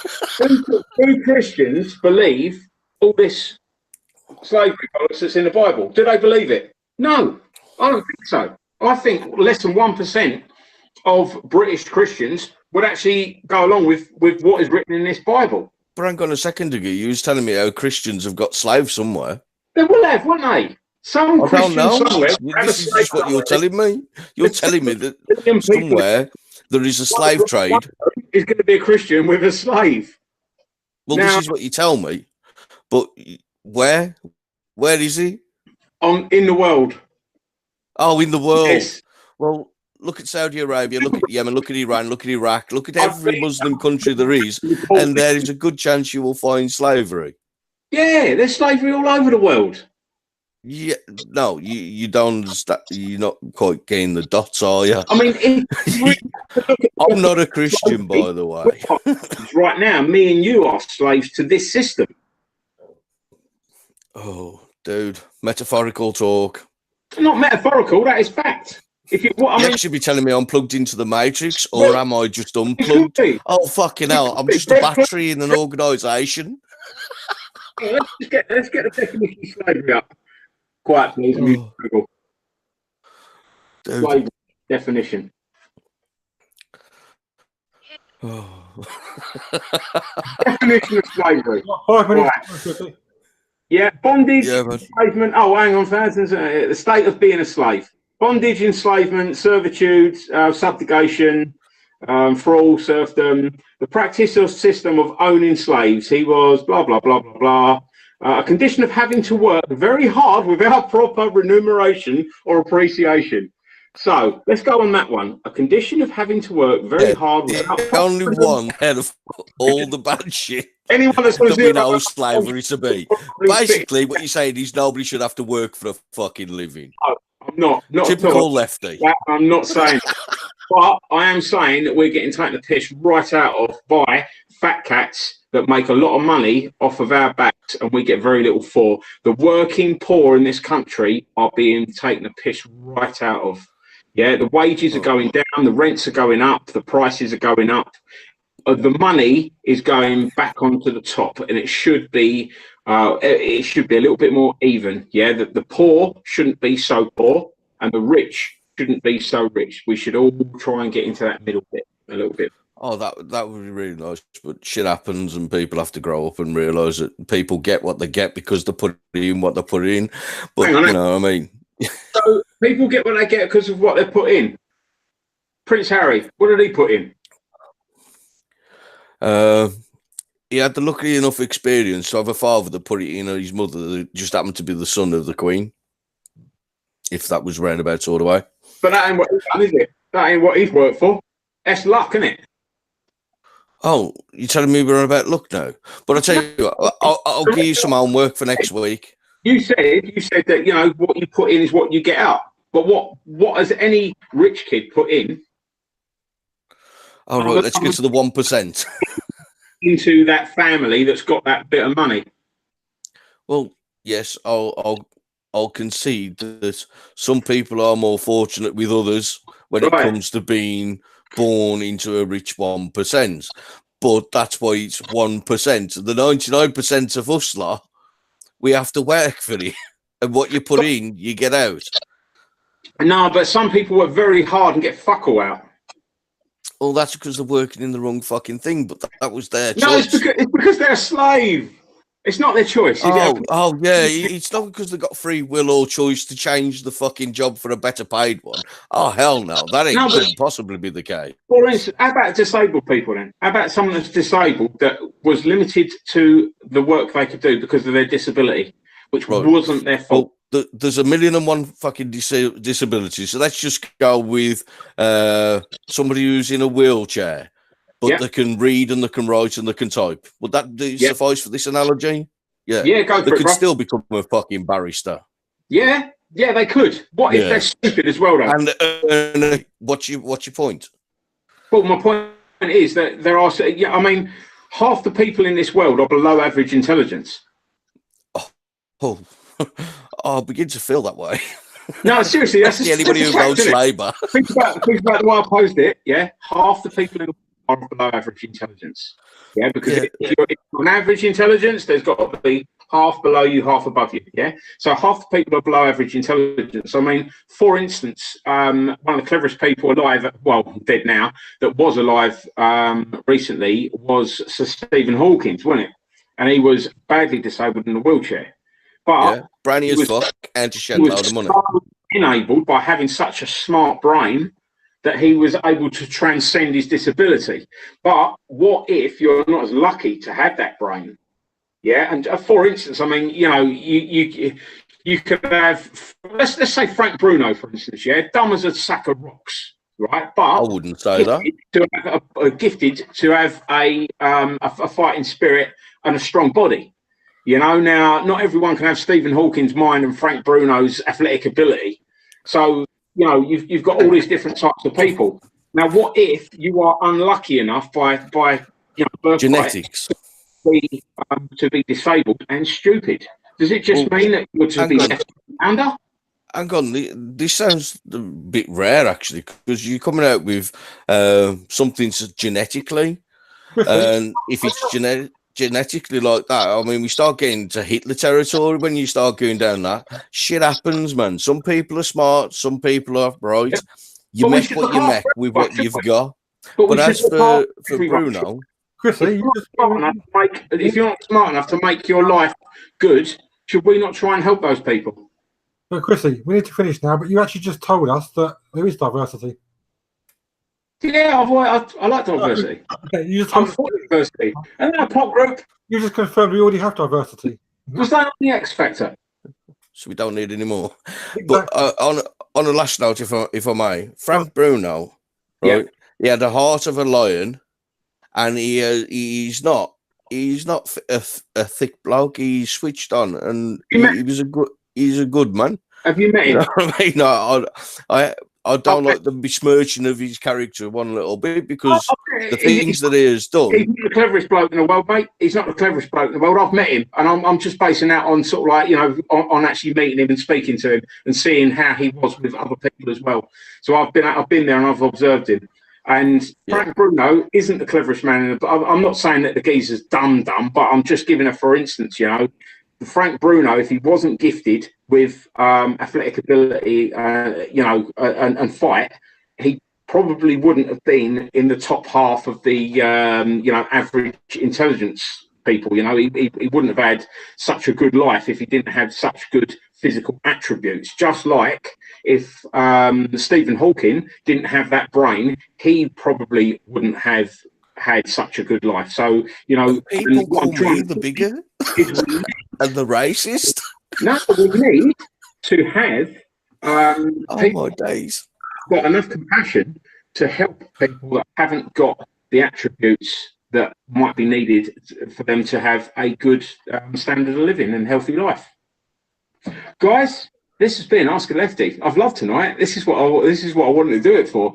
Do Christians believe all this slavery policy that's in the Bible? Do they believe it? No, I don't think so. I think less than 1% of British Christians would actually go along with what is written in this Bible. But hang on a second ago, you was telling me how Christians have got slaves somewhere. They will have, won't they? Some Christians somewhere. This is just what you're telling me. You're telling me that somewhere there is a slave trade. Is going to be a Christian with a slave. Well, this is what you tell me. But where is he? In the world. Oh, in the world. Yes. Well, look at Saudi Arabia, look at Yemen, look at Iran, look at Iraq, look at every Muslim country there is, and there is a good chance you will find slavery. Yeah, there's slavery all over the world. Yeah, no, you don't understand. You're not quite getting the dots, are you? I mean, I'm not a Christian, by the way. Right now, me and you are slaves to this system. Oh, dude, metaphorical talk. Not metaphorical, that is fact. If you, what I mean, should be telling me I'm plugged into the matrix, or am I just unplugged? Oh, fucking hell, I'm just a battery in an organisation. Let's get the definition of slavery up. Quiet, please. Slavery definition. Definition of slavery. 5 minutes. Right. Yeah, bondage, enslavement. Oh, hang on, thousands. The state of being a slave. Bondage, enslavement, servitude, subjugation, thrall, serfdom. The practice or system of owning slaves. He was blah, blah, blah, blah, blah. A condition of having to work very hard without proper remuneration or appreciation. So let's go on that one. A condition of having to work very hard without only one out of all the bad shit. Anyone that's that we know slavery to be. Basically, what you're saying is nobody should have to work for a fucking living. No, I'm not typical lefty. I'm not saying, but I am saying that we're getting taken the piss right out of by fat cats that make a lot of money off of our backs, and we get very little for. The working poor in this country are being taken the piss right out of. Yeah, the wages are going down, the rents are going up, the prices are going up. The money is going back onto the top, and it should be a little bit more even. Yeah, that the poor shouldn't be so poor, and the rich shouldn't be so rich. We should all try and get into that middle bit a little bit. Oh, that would be really nice, but shit happens, and people have to grow up and realise that people get what they get because they put in what they put in. But you know what I mean. So people get what they get because of what they put in. Prince Harry, what did he put in? He had the lucky enough experience to have a father that put it in, and his mother that just happened to be the son of the Queen. If that was roundabout all the way. But that ain't what he's done, is it? That ain't what he's worked for. That's luck, isn't it? Oh, you're telling me we're about luck now? But I tell you what, I'll give you some homework for next week. You said that, you know, what you put in is what you get out. But what has any rich kid put in? All right, let's get to the 1%. Into that family that's got that bit of money. Well, yes, I'll concede that some people are more fortunate with others when it comes to being born into a rich 1%. But that's why it's 1%. The 99% of us lot, we have to work for it. And what you put in, you get out. No, but some people work very hard and get fuck all out. Well, that's because they're working in the wrong fucking thing, but that was their choice. No, it's because they're a slave. It's not their choice. Yeah, it's not because they've got free will or choice to change the fucking job for a better paid one. Oh, hell no. That couldn't possibly be the case. For instance, how about disabled people then? How about someone that's disabled that was limited to the work they could do because of their disability, which wasn't their fault? Well, there's 1,001 fucking disabilities. So let's just go with somebody who's in a wheelchair. But they can read and they can write and they can type. Would that suffice for this analogy? Yeah. Yeah, go for They it, could still become a fucking barrister. Yeah, they could. What if they're stupid as well, though? And what's your point? Well, my point is that there are. Yeah, I mean, half the people in this world are below average intelligence. I begin to feel that way. No, seriously, that's anybody who votes Labour. Think about the way I posed it. Yeah, half the people in the are below average intelligence. Yeah, because if you're on average intelligence, there's got to be half below you, half above you. Yeah, so half the people are below average intelligence. I mean, for instance, one of the cleverest people alive, well, dead now, that was alive recently was Sir Stephen Hawking, wasn't it? And he was badly disabled in a wheelchair. But brainy as fuck, and to shed a load of money. Enabled by having such a smart brain that he was able to transcend his disability. But what if you're not as lucky to have that brain? Yeah, and for instance, I mean, you know, you could have, let's say Frank Bruno, for instance, dumb as a sack of rocks. right? But I wouldn't say that. Gifted to have a fighting spirit and a strong body. You know, now not everyone can have Stephen Hawking's mind and Frank Bruno's athletic ability. So, you know, you've got all these different types of people. Now, what if you are unlucky enough by birthright Genetics to be disabled and stupid? Does it just mean that you're to be left under? Hang on, this sounds a bit rare actually, because you're coming out with something genetically, and if it's genetically like that, I mean, we start getting to Hitler territory when you start going down that. Shit happens, man. Some people are smart, some people are bright. Yeah. You make what you make with what you've got. But as for Bruno, Chrissy, if you're not smart enough to make your life good, should we not try and help those people? But Chrissy, we need to finish now. But you actually just told us that there is diversity. Yeah, I like diversity. Okay, I'm for diversity. And then a pop group. You just confirmed we already have diversity. Was that on the X Factor? So we don't need any more. Exactly. But on a last note, if I may, Frank Bruno, right? Yeah. He had the heart of a lion, and he's not a thick bloke. He's switched on, and he's a good man. Have you met him? You know what I mean? No, I don't like the besmirching of his character one little bit, because the things that he has done. He's not the cleverest bloke in the world, mate. He's not the cleverest bloke in the world. I've met him, and I'm just basing that on sort of like, you know, on actually meeting him and speaking to him and seeing how he was with other people as well. So I've been there and I've observed him. And Frank Bruno isn't the cleverest man. I'm not saying that the geezer's dumb, but I'm just giving a for instance, you know. Frank Bruno, if he wasn't gifted with athletic ability, and fight, he probably wouldn't have been in the top half of the average intelligence people. You know, he wouldn't have had such a good life if he didn't have such good physical attributes. Just like if Stephen Hawking didn't have that brain, he probably wouldn't have had such a good life. So, you know, people call me the bigot and the racist. No, we need to have my days. Got enough compassion to help people that haven't got the attributes that might be needed for them to have a good standard of living and healthy life. Guys, this has been Ask a Leftie. I've loved tonight. This is what I wanted to do it for.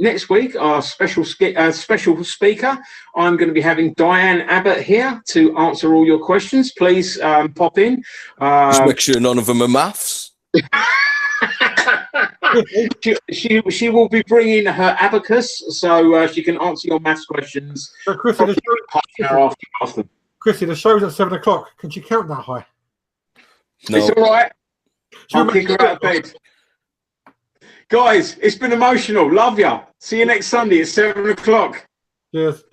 Next week, our special speaker, I'm going to be having Diane Abbott here to answer all your questions. Please pop in. Just make sure none of them are maths. she will be bringing her abacus, so she can answer your maths questions. So Chrissy, the show's at 7 o'clock. Can she count that high? No. It's all right. I'll kick her out of bed. Guys, it's been emotional. Love ya. See you next Sunday at 7 o'clock. Cheers.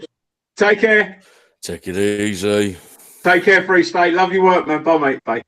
Take care. Take it easy. Take care, Free State. Love your work, man. Bye, mate. Bye.